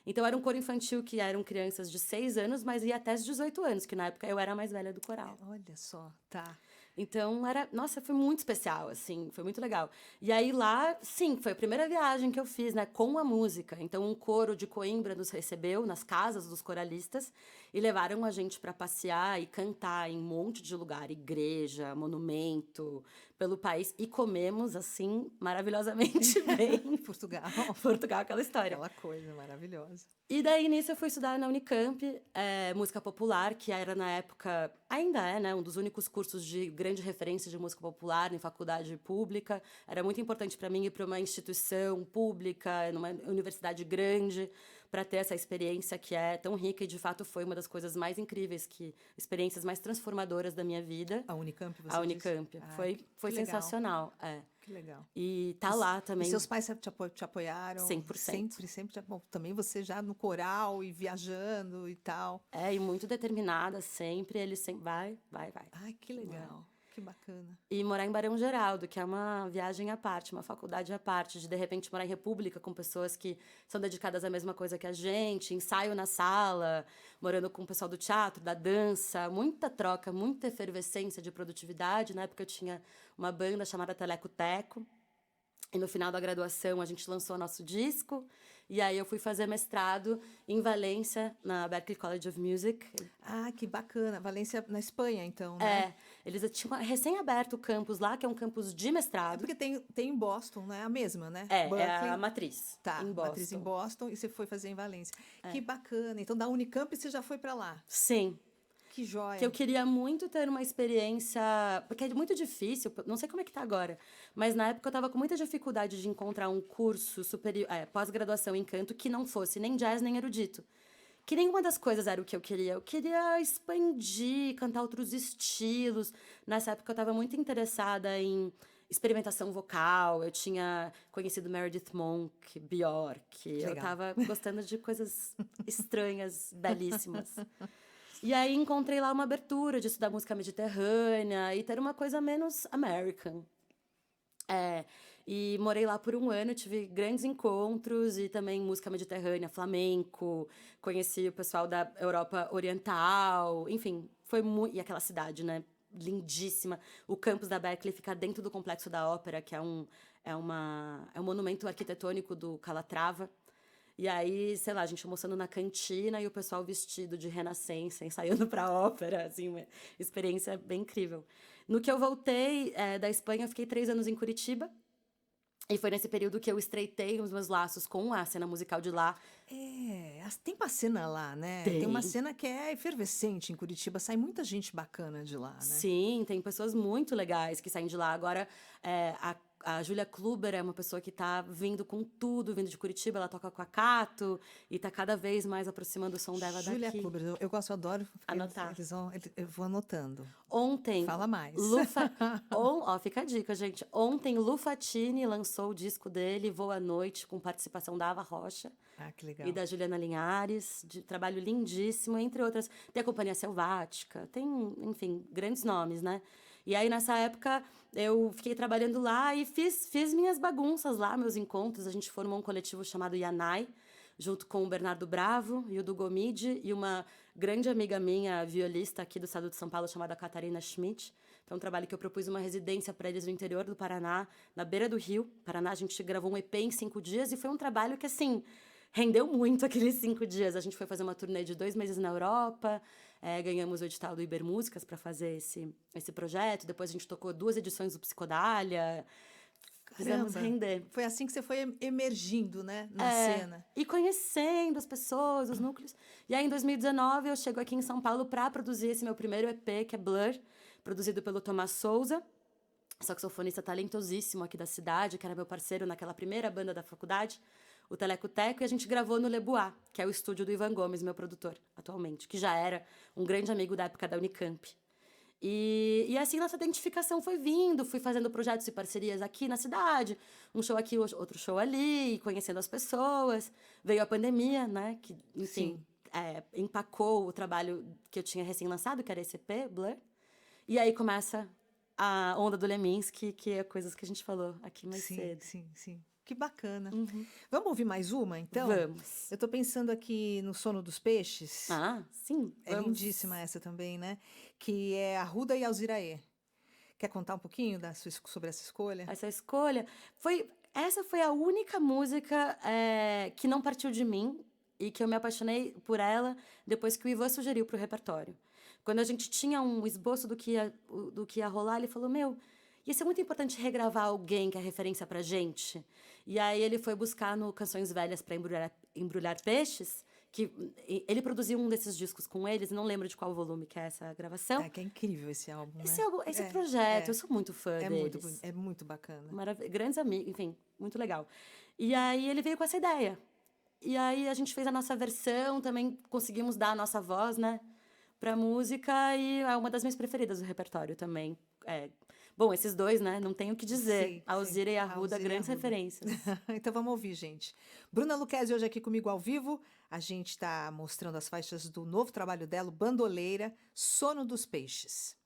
Speaker 5: Então, era um coro infantil que eram crianças de 6 anos, mas ia até os 18 anos, que na época eu era a mais velha do coral.
Speaker 4: Olha só, tá.
Speaker 5: Então, nossa, foi muito especial, assim, foi muito legal. E aí lá, sim, foi a primeira viagem que eu fiz, né, com a música. Então, um coro de Coimbra nos recebeu nas casas dos coralistas e levaram a gente para passear e cantar em um monte de lugar, igreja, monumento, pelo país. E comemos, assim, maravilhosamente bem.
Speaker 4: Portugal.
Speaker 5: Portugal, aquela história.
Speaker 4: Aquela coisa maravilhosa.
Speaker 5: E daí, nisso, eu fui estudar na Unicamp, música popular, que era, na época, ainda é, né, um dos únicos cursos de grande referência de música popular em faculdade pública. Era muito importante para mim ir para uma instituição pública, numa universidade grande, para ter essa experiência que é tão rica e, de fato, foi uma das coisas mais incríveis, experiências mais transformadoras da minha vida.
Speaker 4: A Unicamp, você
Speaker 5: A Unicamp.
Speaker 4: disse?
Speaker 5: Foi sensacional.
Speaker 4: Que legal.
Speaker 5: E tá lá também.
Speaker 4: E seus pais te apoiaram?
Speaker 5: 100%.
Speaker 4: Sempre. Bom, também você já no coral e viajando e tal.
Speaker 5: E muito determinada sempre. Ele sempre vai.
Speaker 4: Ai, que legal. Que bacana.
Speaker 5: E morar em Barão Geraldo, que é uma viagem à parte, uma faculdade à parte, de repente morar em República com pessoas que são dedicadas à mesma coisa que a gente, ensaio na sala, morando com o pessoal do teatro, da dança, muita troca, muita efervescência de produtividade. Na época eu tinha uma banda chamada Teleco Teco, e no final da graduação a gente lançou nosso disco. E aí eu fui fazer mestrado em Valência, na Berklee College of Music.
Speaker 4: Ah, que bacana. Valência, na Espanha, então, né?
Speaker 5: Eles tinham recém-aberto o campus lá, que é um campus de mestrado.
Speaker 4: Porque tem em Boston, né? A mesma, né?
Speaker 5: É
Speaker 4: Berkeley.
Speaker 5: a matriz.
Speaker 4: Tá,
Speaker 5: em Boston.
Speaker 4: matriz em Boston e você foi fazer em Valência. Que bacana. Então, da Unicamp você já foi para lá.
Speaker 5: Sim.
Speaker 4: Que joia.
Speaker 5: Que eu queria muito ter uma experiência... Porque é muito difícil, não sei como é que tá agora, mas na época eu estava com muita dificuldade de encontrar um curso superior, pós-graduação em canto que não fosse nem jazz nem erudito. Que nenhuma das coisas era o que eu queria. Eu queria expandir, cantar outros estilos. Nessa época eu estava muito interessada em experimentação vocal. Eu tinha conhecido Meredith Monk, Bjork.
Speaker 4: Legal.
Speaker 5: Eu estava gostando de coisas estranhas, belíssimas. E aí encontrei lá uma abertura de estudar música mediterrânea e ter uma coisa menos American. E morei lá por um ano, tive grandes encontros e também música mediterrânea, flamenco, conheci o pessoal da Europa Oriental, enfim, foi muito... E aquela cidade, né, lindíssima. O campus da Berkeley fica dentro do Complexo da Ópera, que é um monumento arquitetônico do Calatrava. E aí, sei lá, a gente almoçando na cantina e o pessoal vestido de renascença, ensaiando para a ópera, assim, uma experiência bem incrível. No que eu voltei da Espanha, eu fiquei 3 anos em Curitiba. E foi nesse período que eu estreitei os meus laços com a cena musical de lá.
Speaker 4: Tem uma cena lá, né? Tem uma cena que é efervescente em Curitiba. Sai muita gente bacana de lá, né?
Speaker 5: Sim, tem pessoas muito legais que saem de lá. Agora, a Júlia Kluber é uma pessoa que está vindo com tudo, vindo de Curitiba. Ela toca com a Cato e está cada vez mais aproximando o som dela
Speaker 4: Júlia
Speaker 5: daqui.
Speaker 4: Kluber, eu gosto, eu adoro.
Speaker 5: Anotar.
Speaker 4: Eu vou anotando.
Speaker 5: Ontem...
Speaker 4: Fala mais.
Speaker 5: Fica a dica, gente. Ontem, Lu Fatini lançou o disco dele, Voa à Noite, com participação da Ava Rocha.
Speaker 4: Ah, que legal.
Speaker 5: E da Juliana Linhares, de trabalho lindíssimo, entre outras. Tem a Companhia Selvática, tem, enfim, grandes nomes, né? E aí, nessa época, eu fiquei trabalhando lá e fiz minhas bagunças lá, meus encontros. A gente formou um coletivo chamado Yanai, junto com o Bernardo Bravo e o do Gomide, e uma grande amiga minha, violista aqui do estado de São Paulo, chamada Catarina Schmidt. Foi um trabalho que eu propus uma residência para eles no interior do Paraná, na beira do Rio. Paraná, a gente gravou um EP em 5 dias e foi um trabalho que, assim, rendeu muito aqueles 5 dias. A gente foi fazer uma turnê de 2 meses na Europa, ganhamos o edital do Ibermúsicas para fazer esse projeto. Depois a gente tocou 2 edições do Psicodália. Fizemos render.
Speaker 4: Foi assim que você foi emergindo, né, na cena.
Speaker 5: E conhecendo as pessoas, os núcleos. E aí, em 2019, eu chego aqui em São Paulo para produzir esse meu primeiro EP, que é Blur, produzido pelo Tomás Souza. saxofonista talentosíssimo aqui da cidade, que era meu parceiro naquela primeira banda da faculdade, o Teleco Teco, e a gente gravou no Le Bois, que é o estúdio do Ivan Gomes, meu produtor, atualmente, que já era um grande amigo da época da Unicamp. E assim nossa identificação foi vindo, fui fazendo projetos e parcerias aqui na cidade, um show aqui, outro show ali, conhecendo as pessoas. Veio a pandemia, né, que, enfim, empacou o trabalho que eu tinha recém-lançado, que era esse EP, Blur. E aí começa a onda do Leminski, que é coisas que a gente falou aqui mais cedo.
Speaker 4: Sim. Que bacana. Vamos ouvir mais uma, então?
Speaker 5: Vamos.
Speaker 4: Eu tô pensando aqui no Sono dos Peixes.
Speaker 5: Ah, sim.
Speaker 4: É lindíssima essa também, né? Que é Arruda e Alziraê. Quer contar um pouquinho sobre essa escolha?
Speaker 5: Essa escolha essa foi a única música que não partiu de mim e que eu me apaixonei por ela depois que o Ivan sugeriu para o repertório. Quando a gente tinha um esboço do que ia rolar, ele falou, ia ser muito importante regravar alguém que é referência pra gente. E aí ele foi buscar no Canções Velhas para Embrulhar Peixes, que ele produziu um desses discos com eles, não lembro de qual volume que é essa gravação.
Speaker 4: Que é incrível esse álbum,
Speaker 5: Esse projeto, eu sou muito fã deles.
Speaker 4: É muito bacana.
Speaker 5: Grandes amigos, enfim, muito legal. E aí ele veio com essa ideia. E aí a gente fez a nossa versão, também conseguimos dar a nossa voz, né, pra música, e é uma das minhas preferidas do repertório também. Bom, esses dois, né? Não tenho o que dizer. Alzira e Arruda, grandes referências.
Speaker 4: Então vamos ouvir, gente. Bruna Lucchesi hoje aqui comigo ao vivo. A gente está mostrando as faixas do novo trabalho dela, Bandoleira, Sono dos Peixes.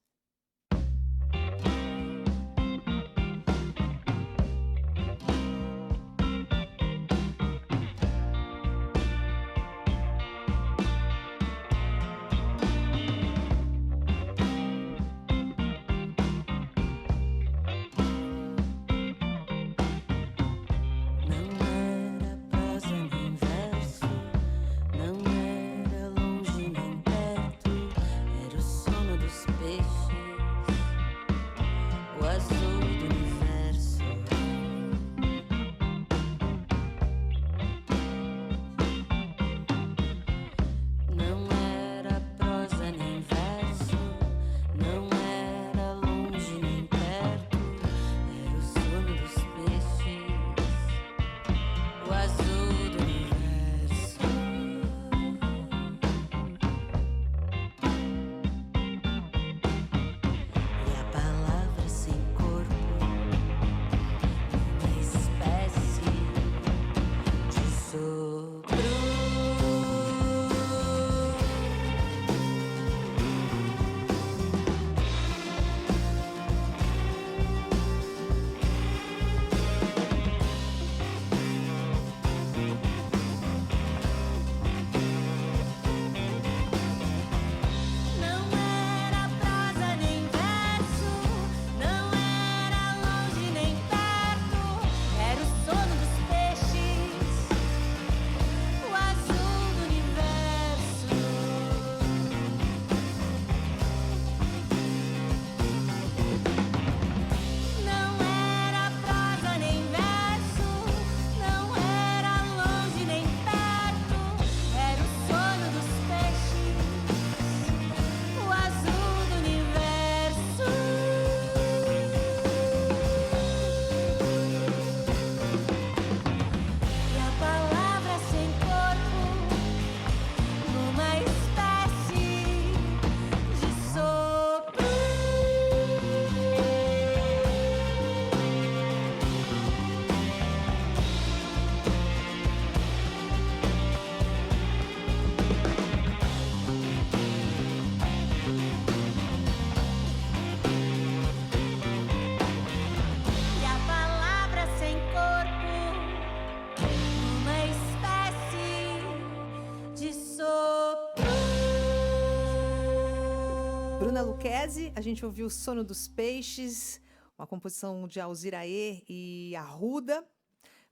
Speaker 4: Bruna Lucchesi, a gente ouviu Sono dos Peixes, uma composição de Alziraê e Arruda,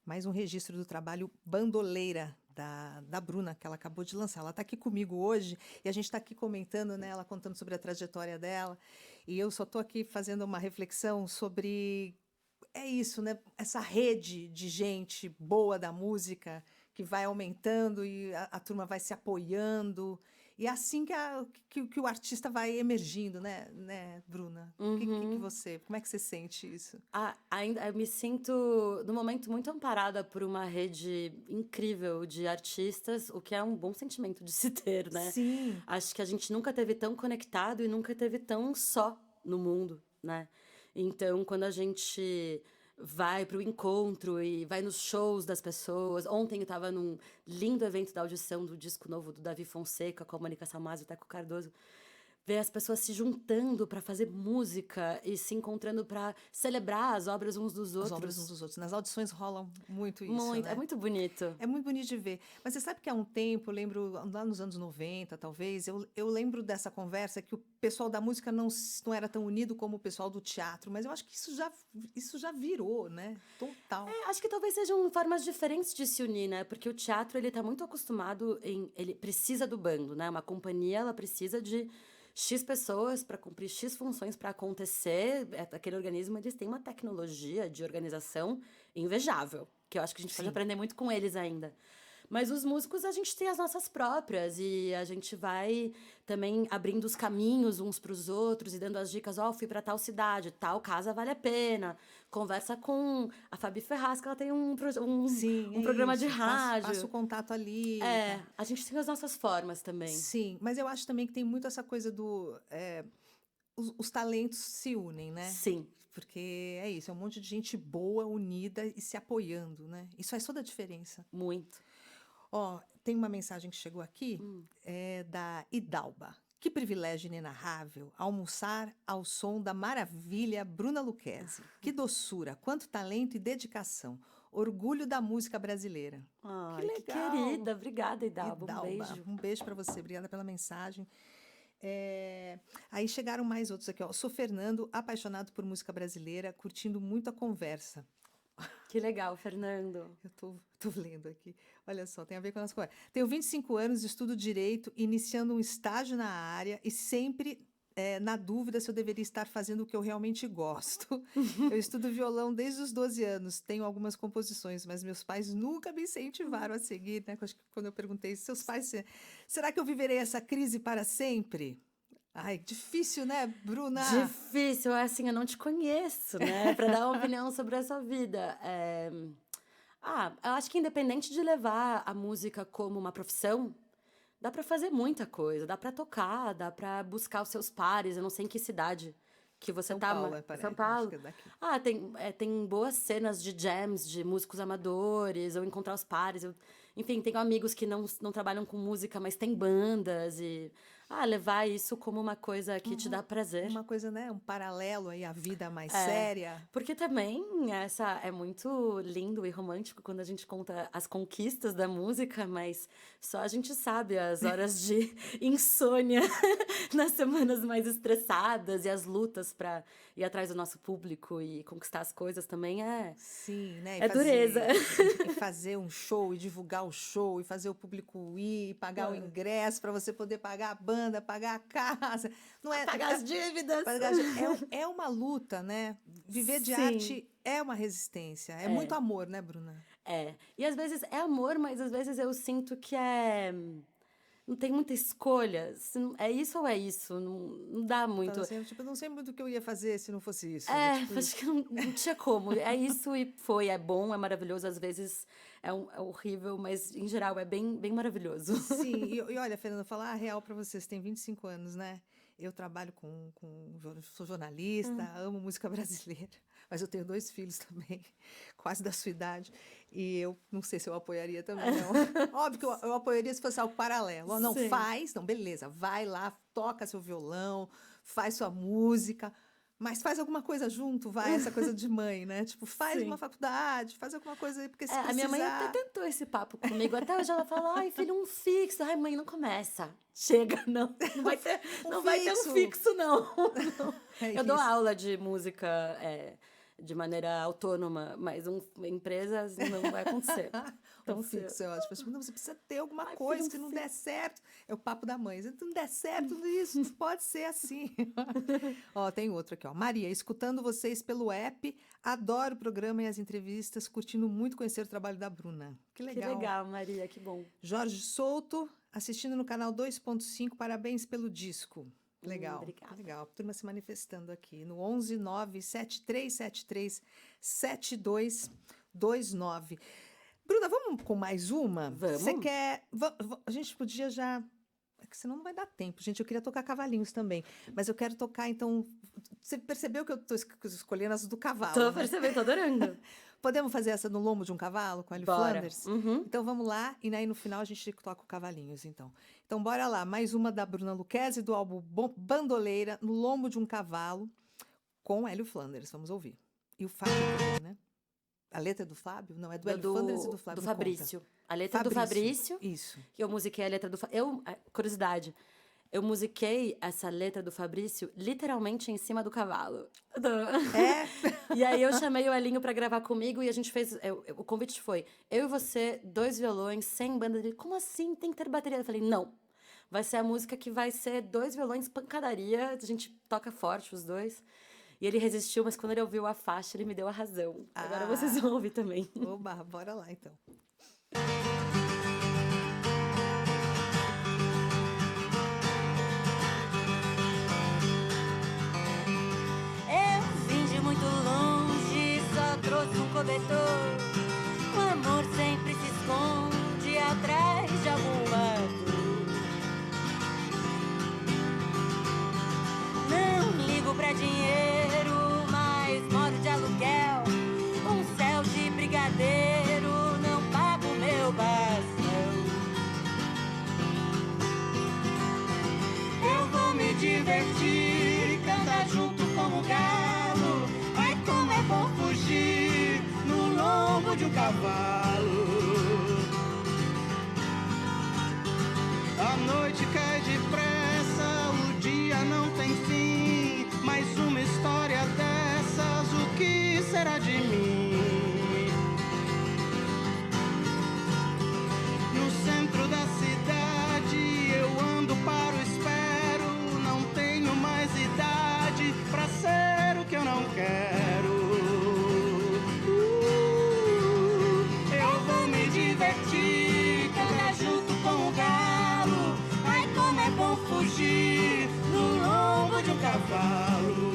Speaker 4: mais um registro do trabalho Bandoleira, da Bruna, que ela acabou de lançar. Ela está aqui comigo hoje e a gente está aqui comentando, né, ela contando sobre a trajetória dela, e eu só estou aqui fazendo uma reflexão sobre, isso, né, essa rede de gente boa da música que vai aumentando e a turma vai se apoiando E é assim que o artista vai emergindo, né, Bruna? Como é que você sente isso?
Speaker 5: Ainda eu me sinto, no momento, muito amparada por uma rede incrível de artistas, o que é um bom sentimento de se ter, né?
Speaker 4: Sim.
Speaker 5: Acho que a gente nunca teve tão conectado e nunca teve tão só no mundo, né? Então, quando a gente vai para o encontro e vai nos shows das pessoas. Ontem eu estava num lindo evento da audição do disco novo do Davi Fonseca, com a Mônica Salmazo e o Teco Cardoso. Ver as pessoas se juntando para fazer música e se encontrando para celebrar as obras uns dos outros.
Speaker 4: As obras uns dos outros. Nas audições rolam muito isso,
Speaker 5: Muito,
Speaker 4: né?
Speaker 5: é muito bonito.
Speaker 4: É muito bonito de ver. Mas você sabe que há um tempo, eu lembro, lá nos anos 90, talvez, eu lembro dessa conversa que o pessoal da música não era tão unido como o pessoal do teatro, mas eu acho que isso já virou, né? Total.
Speaker 5: Acho que talvez sejam formas diferentes de se unir, né? Porque o teatro, ele tá muito acostumado ele precisa do bando, né? Uma companhia, ela precisa de X pessoas para cumprir X funções para acontecer. Aquele organismo, eles têm uma tecnologia de organização invejável, que eu acho que a gente pode aprender muito com eles ainda. Mas os músicos, a gente tem as nossas próprias e a gente vai também abrindo os caminhos uns para os outros e dando as dicas, fui para tal cidade, tal casa vale a pena. Conversa com a Fabi Ferraz, que ela tem um programa de rádio.
Speaker 4: Passa o contato ali.
Speaker 5: A gente tem as nossas formas também.
Speaker 4: Sim, mas eu acho também que tem muito essa coisa os talentos se unem, né?
Speaker 5: Sim.
Speaker 4: Porque é isso, é um monte de gente boa, unida e se apoiando, né? Isso faz toda a diferença.
Speaker 5: Muito.
Speaker 4: Tem uma mensagem que chegou aqui, da Idalba. Que privilégio inenarrável almoçar ao som da maravilha Bruna Lucchesi. Que doçura, quanto talento e dedicação. Orgulho da música brasileira.
Speaker 5: Que legal. Que querida, obrigada, Idalba. Um beijo.
Speaker 4: Um beijo para você, obrigada pela mensagem. Aí chegaram mais outros aqui. Sou Fernando, apaixonado por música brasileira, curtindo muito a conversa.
Speaker 5: Que legal, Fernando.
Speaker 4: Eu tô lendo aqui. Olha só, tem a ver com a nossa conversa. Tenho 25 anos, estudo Direito, iniciando um estágio na área e sempre na dúvida se eu deveria estar fazendo o que eu realmente gosto. Eu estudo violão desde os 12 anos, tenho algumas composições, mas meus pais nunca me incentivaram a seguir, né? Quando eu perguntei, seus pais, será que eu viverei essa crise para sempre? Ai, difícil, né, Bruna?
Speaker 5: Difícil, assim, eu não te conheço, né? Para dar uma opinião sobre a sua vida. Eu acho que independente de levar a música como uma profissão, dá para fazer muita coisa, dá para tocar, dá para buscar os seus pares. Eu não sei em que cidade que você tá. São Paulo.
Speaker 4: Acho que é daqui.
Speaker 5: Tem boas cenas de jams, de músicos amadores, ou encontrar os pares. Enfim, tenho amigos que não trabalham com música, mas têm bandas e levar isso como uma coisa que te dá prazer.
Speaker 4: Uma coisa, né? Um paralelo aí à vida mais séria.
Speaker 5: Porque também é muito lindo e romântico quando a gente conta as conquistas da música, mas só a gente sabe as horas de insônia nas semanas mais estressadas e as lutas para ir atrás do nosso público e conquistar as coisas também
Speaker 4: Sim, né?
Speaker 5: Dureza.
Speaker 4: E fazer um show, e divulgar o show, e fazer o público ir, e pagar o ingresso para você poder pagar a banda, pagar a casa. Não é,
Speaker 5: pagar as dívidas.
Speaker 4: É uma luta, né? Viver de
Speaker 5: Sim.
Speaker 4: arte é uma resistência. É muito amor, né, Bruna?
Speaker 5: E às vezes é amor, mas às vezes eu sinto que não tem muita escolha. É isso ou é isso? Não dá muito.
Speaker 4: Então, assim, eu não sei muito o que eu ia fazer se não fosse isso.
Speaker 5: Acho que não tinha como. É isso e foi. É bom, é maravilhoso. Às vezes é horrível, mas em geral é bem, bem maravilhoso.
Speaker 4: Sim, e olha, Fernanda, falar a real para vocês, tem 25 anos, né? Eu trabalho sou jornalista, amo música brasileira, mas eu tenho 2 filhos também, quase da sua idade, e eu não sei se eu apoiaria também, não. Óbvio que eu apoiaria se fosse algo paralelo. Não, beleza, vai lá, toca seu violão, faz sua música, mas faz alguma coisa junto, essa coisa de mãe, né? Tipo, faz uma faculdade, faz alguma coisa aí, porque se precisar...
Speaker 5: A minha mãe até tentou esse papo comigo. Até hoje ela fala, ai, filho, um fixo. Ai, mãe, não começa. Chega, não vai ter um fixo, não. Eu dou aula de música de maneira autônoma, mas empresas não vai acontecer.
Speaker 4: Então, fixo, eu acho. Não, você precisa ter alguma coisa, se não der certo. É o papo da mãe. Se não der certo, tudo isso não pode ser assim. Ó, tem outro aqui, ó. Maria, escutando vocês pelo app, adoro o programa e as entrevistas, curtindo muito conhecer o trabalho da Bruna. Que legal.
Speaker 5: Que legal, Maria, que bom.
Speaker 4: Jorge Souto, assistindo no canal 2.5, parabéns pelo disco. Legal,
Speaker 5: obrigada.
Speaker 4: Legal. Turma se manifestando aqui no 11 97373 7229. Bruna, vamos com mais uma?
Speaker 5: Vamos.
Speaker 4: Você quer... A gente podia já... É que senão não vai dar tempo, gente. Eu queria tocar Cavalinhos também. Mas eu quero tocar, então... Você percebeu que eu estou escolhendo as do cavalo,
Speaker 5: Tô
Speaker 4: né?
Speaker 5: percebendo, tô adorando.
Speaker 4: Podemos fazer essa no lombo de um cavalo, com a Ellie
Speaker 5: Bora.
Speaker 4: Flanders?
Speaker 5: Uhum.
Speaker 4: Então vamos lá, e aí no final a gente toca o Cavalinhos, então. Então bora lá, mais uma da Bruna Lucchesi, do álbum Bandoleira, no lombo de um cavalo, com Hélio Flanders, vamos ouvir. E o Fábio também, né? A letra é do Fábio? Não, é do Hélio Flanders e do Fábio.
Speaker 5: Do Fabrício. A letra do Fabrício.
Speaker 4: Isso.
Speaker 5: Que eu musiquei a letra do curiosidade, eu musiquei essa letra do Fabrício literalmente em cima do cavalo.
Speaker 4: É?
Speaker 5: E aí eu chamei o Elinho pra gravar comigo e a gente fez... o convite foi, eu e você, 2 violões, sem banda. Ele, como assim? Tem que ter bateria. Eu falei, não. Vai ser a música que vai ser 2 violões, pancadaria. A gente toca forte os dois. E ele resistiu, mas quando ele ouviu a faixa, ele me deu a razão. Agora vocês vão ouvir também.
Speaker 4: Oba, bora lá, então.
Speaker 3: Eu vim de muito longe, só trouxe um cobertor. O amor sempre se esconde atrás de alguma dor. Não ligo pra dinheiro, mas moro de aluguel. Um céu de brigadeiro, não pago meu bastão. Eu vou me divertir, cantar junto com o galo. Ai, como é bom fugir no lombo de um cavalo.
Speaker 1: A noite cai depressa, o dia não tem fim. Mais uma história dessas, o que será de mim? No centro da cidade eu ando para o espero. Não tenho mais idade pra ser o que eu não quero. Eu vou me divertir, cantar junto com o galo. Ai, como é bom fugir no lombo de um cavalo.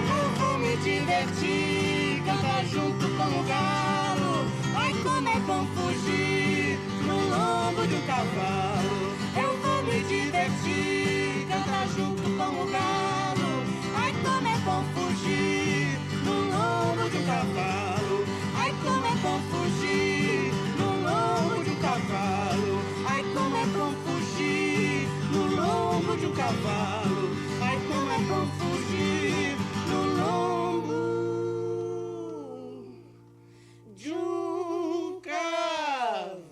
Speaker 1: Eu vou me divertir, cantar junto com o galo. Ai, como é bom fugir no lombo de um cavalo. Eu vou me divertir, cantar junto com o galo. Ai, como é bom fugir no lombo de um cavalo. Ai, como é bom fugir no lombo de um cavalo. Ai, como é bom fugir no lombo de um cavalo. Ai, como é bom fugir no lombo de um cavalo.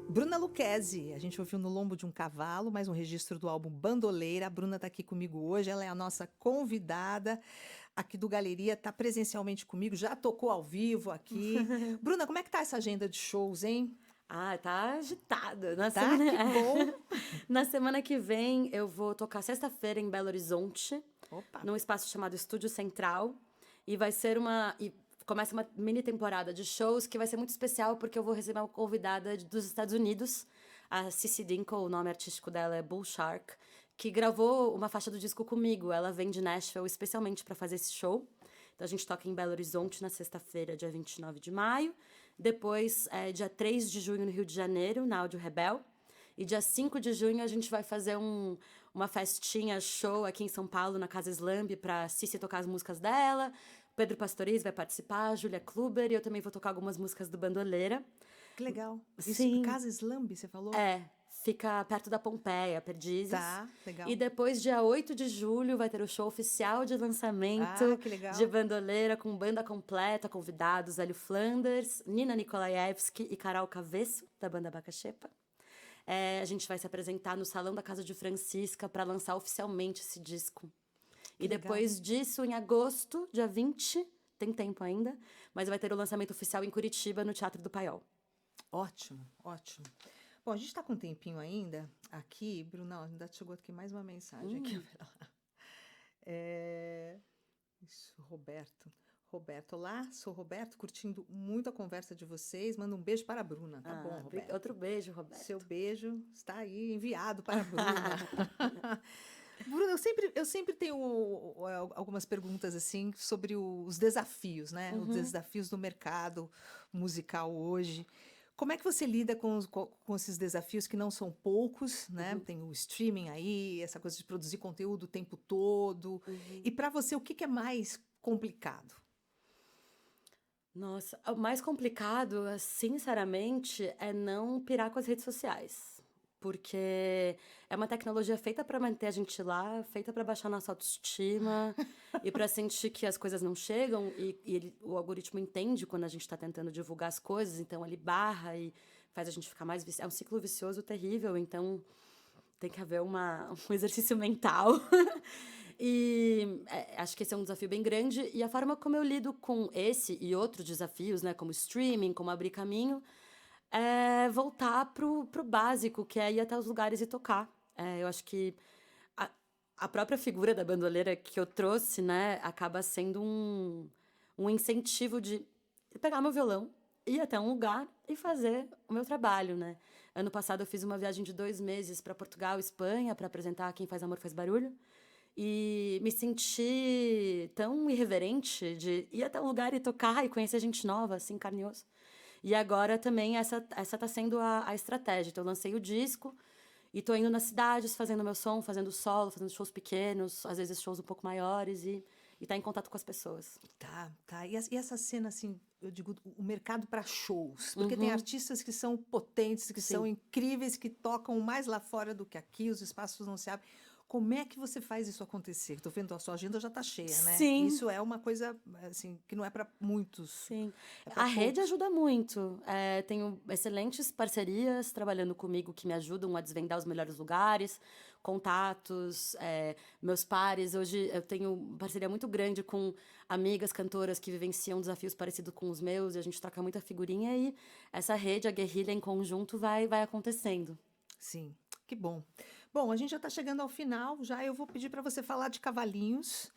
Speaker 4: Bruna Lucchesi, a gente ouviu no lombo de um cavalo, mais um registro do álbum Bandoleira. A Bruna está aqui comigo hoje, ela é a nossa convidada aqui do Galeria, está presencialmente comigo, já tocou ao vivo aqui. Bruna, como é que tá essa agenda de shows, hein?
Speaker 5: Ah, tá agitada.
Speaker 4: Tá? Que bom!
Speaker 5: Na semana que vem, eu vou tocar sexta-feira em Belo Horizonte,
Speaker 4: Opa!
Speaker 5: num espaço chamado Estúdio Central. E vai ser começa uma mini temporada de shows que vai ser muito especial, porque eu vou receber uma convidada dos Estados Unidos, a Cissy Dinkle, o nome artístico dela é Bull Shark, que gravou uma faixa do disco comigo. Ela vem de Nashville especialmente para fazer esse show. Então a gente toca em Belo Horizonte na sexta-feira, dia 29 de maio. Depois, dia 3 de junho, no Rio de Janeiro, na Áudio Rebel. E dia 5 de junho a gente vai fazer uma festinha, show aqui em São Paulo, na Casa Slamb, pra Cissy tocar as músicas dela. Pedro Pastoriz vai participar, a Júlia Kluber, e eu também vou tocar algumas músicas do Bandoleira.
Speaker 4: Que legal.
Speaker 5: Sim.
Speaker 4: Casa Slamb, você falou?
Speaker 5: É, fica perto da Pompeia, Perdizes.
Speaker 4: Tá, legal.
Speaker 5: E depois, dia 8 de julho, vai ter o show oficial de lançamento
Speaker 4: Ah, que legal.
Speaker 5: de bandoleira, com banda completa, convidados Hélio Flanders, Nina Nikolaevski e Carol Cavesso, da banda Bacaxepa. A gente vai se apresentar no Salão da Casa de Francisca para lançar oficialmente esse disco. E
Speaker 4: legal.
Speaker 5: depois disso, em agosto, dia 20, tem tempo ainda, mas vai ter o lançamento oficial em Curitiba, no Teatro do Paiol.
Speaker 4: Ótimo, ótimo. Bom, a gente está com um tempinho ainda aqui. Bruna, ainda chegou aqui mais uma mensagem. Aqui. Isso, Roberto. Roberto, olá, sou Roberto, curtindo muito a conversa de vocês. Manda um beijo para a Bruna. Tá bom, Roberto.
Speaker 5: Outro beijo, Roberto.
Speaker 4: Seu beijo está aí enviado para a Bruna. Bruna, eu sempre tenho algumas perguntas assim sobre os desafios, né? Os desafios do mercado musical hoje. Como é que você lida com esses desafios que não são poucos, né? Tem o streaming aí, essa coisa de produzir conteúdo o tempo todo. E para você, o que é mais complicado?
Speaker 5: Nossa, o mais complicado, sinceramente, é não pirar com as redes sociais. Porque é uma tecnologia feita para manter a gente lá, feita para baixar nossa autoestima e para sentir que as coisas não chegam. O algoritmo entende quando a gente está tentando divulgar as coisas, então ele barra e faz a gente ficar mais viciado. É um ciclo vicioso terrível, então tem que haver um exercício mental. Acho que esse é um desafio bem grande. E a forma como eu lido com esse e outros desafios, né, como streaming, como abrir caminho, é voltar pro básico, que é ir até os lugares e tocar. Eu acho que a própria figura da bandoleira que eu trouxe, né, acaba sendo um incentivo de pegar meu violão, ir até um lugar e fazer o meu trabalho, né? Ano passado eu fiz uma viagem de 2 meses para Portugal e Espanha para apresentar Quem Faz Amor Faz Barulho. E me senti tão irreverente de ir até um lugar e tocar e conhecer gente nova, assim, carne e osso. E agora também essa tá sendo a estratégia. Então eu lancei o disco e tô indo nas cidades, fazendo meu som, fazendo solo, fazendo shows pequenos, às vezes shows um pouco maiores e tá em contato com as pessoas.
Speaker 4: Tá. E essa cena, assim, eu digo, o mercado para shows. Porque tem artistas que são potentes, que são incríveis, que tocam mais lá fora do que aqui, os espaços não se abrem. Como é que você faz isso acontecer? Estou vendo, a sua agenda já está cheia, né?
Speaker 5: Sim.
Speaker 4: Isso é uma coisa, assim, que não é para muitos.
Speaker 5: Sim.
Speaker 4: A
Speaker 5: rede ajuda muito. Tenho excelentes parcerias trabalhando comigo que me ajudam a desvendar os melhores lugares, contatos, meus pares. Hoje eu tenho parceria muito grande com amigas cantoras que vivenciam desafios parecidos com os meus, e a gente troca muita figurinha e essa rede, a guerrilha em conjunto, vai acontecendo.
Speaker 4: Sim, que bom. Bom, a gente já está chegando ao final, já eu vou pedir para você falar de Cavalinhos,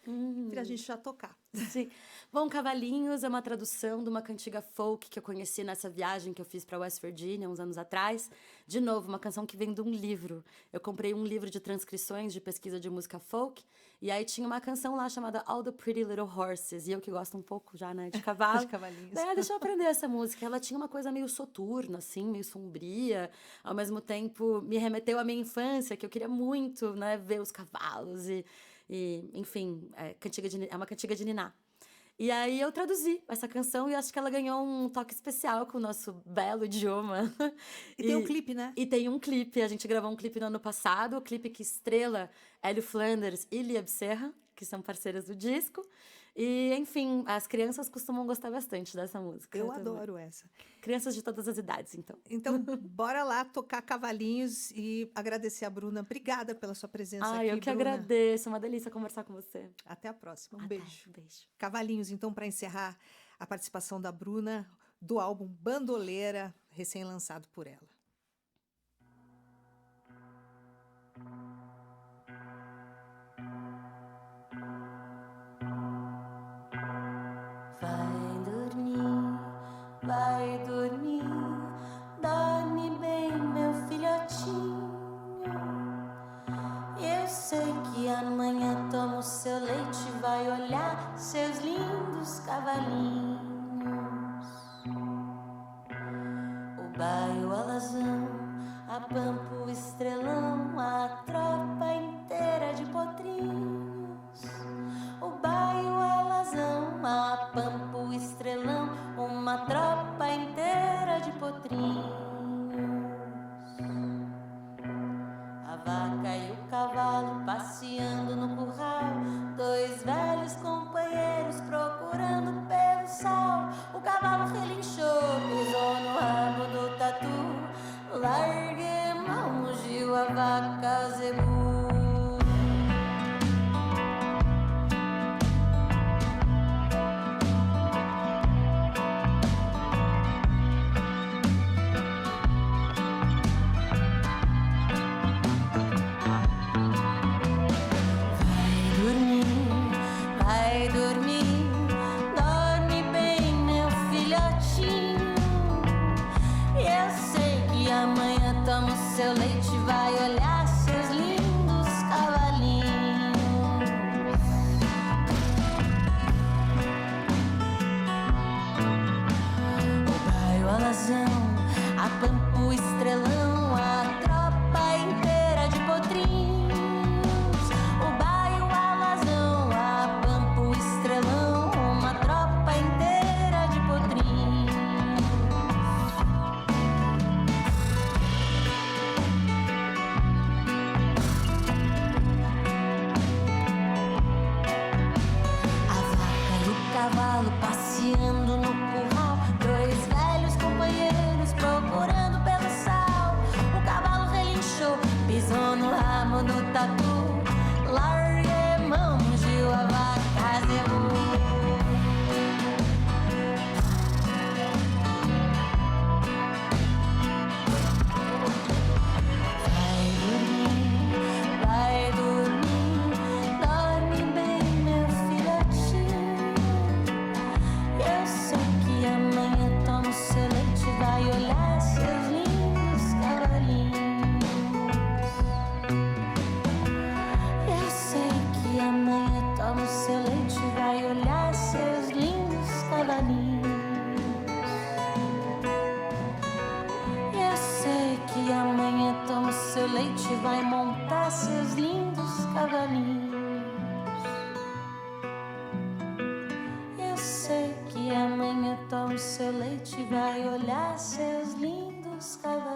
Speaker 4: para a gente já tocar.
Speaker 5: Sim. Bom, Cavalinhos é uma tradução de uma cantiga folk que eu conheci nessa viagem que eu fiz para West Virginia uns anos atrás. De novo, uma canção que vem de um livro. Eu comprei um livro de transcrições de pesquisa de música folk, e aí tinha uma canção lá chamada All the Pretty Little Horses, e eu que gosto um pouco já, né, de cavalo.
Speaker 4: De cavalinhos.
Speaker 5: Deixa eu aprender essa música. Ela tinha uma coisa meio soturna, assim, meio sombria, ao mesmo tempo me remeteu à minha infância, que eu queria muito, né, ver os cavalos e enfim, é uma cantiga de niná. E aí eu traduzi essa canção e acho que ela ganhou um toque especial com o nosso belo idioma.
Speaker 4: E tem um clipe, né?
Speaker 5: E tem um clipe. A gente gravou um clipe no ano passado, o clipe que estrela Hélio Flanders e Lia Becerra, que são parceiras do disco. E, enfim, as crianças costumam gostar bastante dessa música.
Speaker 4: Eu adoro essa.
Speaker 5: Crianças de todas as idades, então.
Speaker 4: Então, bora lá tocar Cavalinhos e agradecer a Bruna. Obrigada pela sua presença aqui,
Speaker 5: eu que
Speaker 4: Bruna.
Speaker 5: agradeço. É uma delícia conversar com você.
Speaker 4: Até a próxima. Um
Speaker 5: Até.
Speaker 4: beijo.
Speaker 5: Beijo.
Speaker 4: Cavalinhos, então, para encerrar a participação da Bruna do álbum Bandoleira, recém-lançado por ela.
Speaker 3: Vai dormir, dorme bem, meu filhotinho. Eu sei que amanhã toma o seu leite e vai olhar seus lindos cavalinhos. O baio, o alazão, a pampa, o estrelão, a tropa inteira de potrinhos. O baio, o alazão, a pampa, o estrelão, uma tropa inteira de potrinhos. leite vai montar seus lindos cavalinhos. Eu sei que amanhã toma o seu leite e vai olhar seus lindos cavalinhos.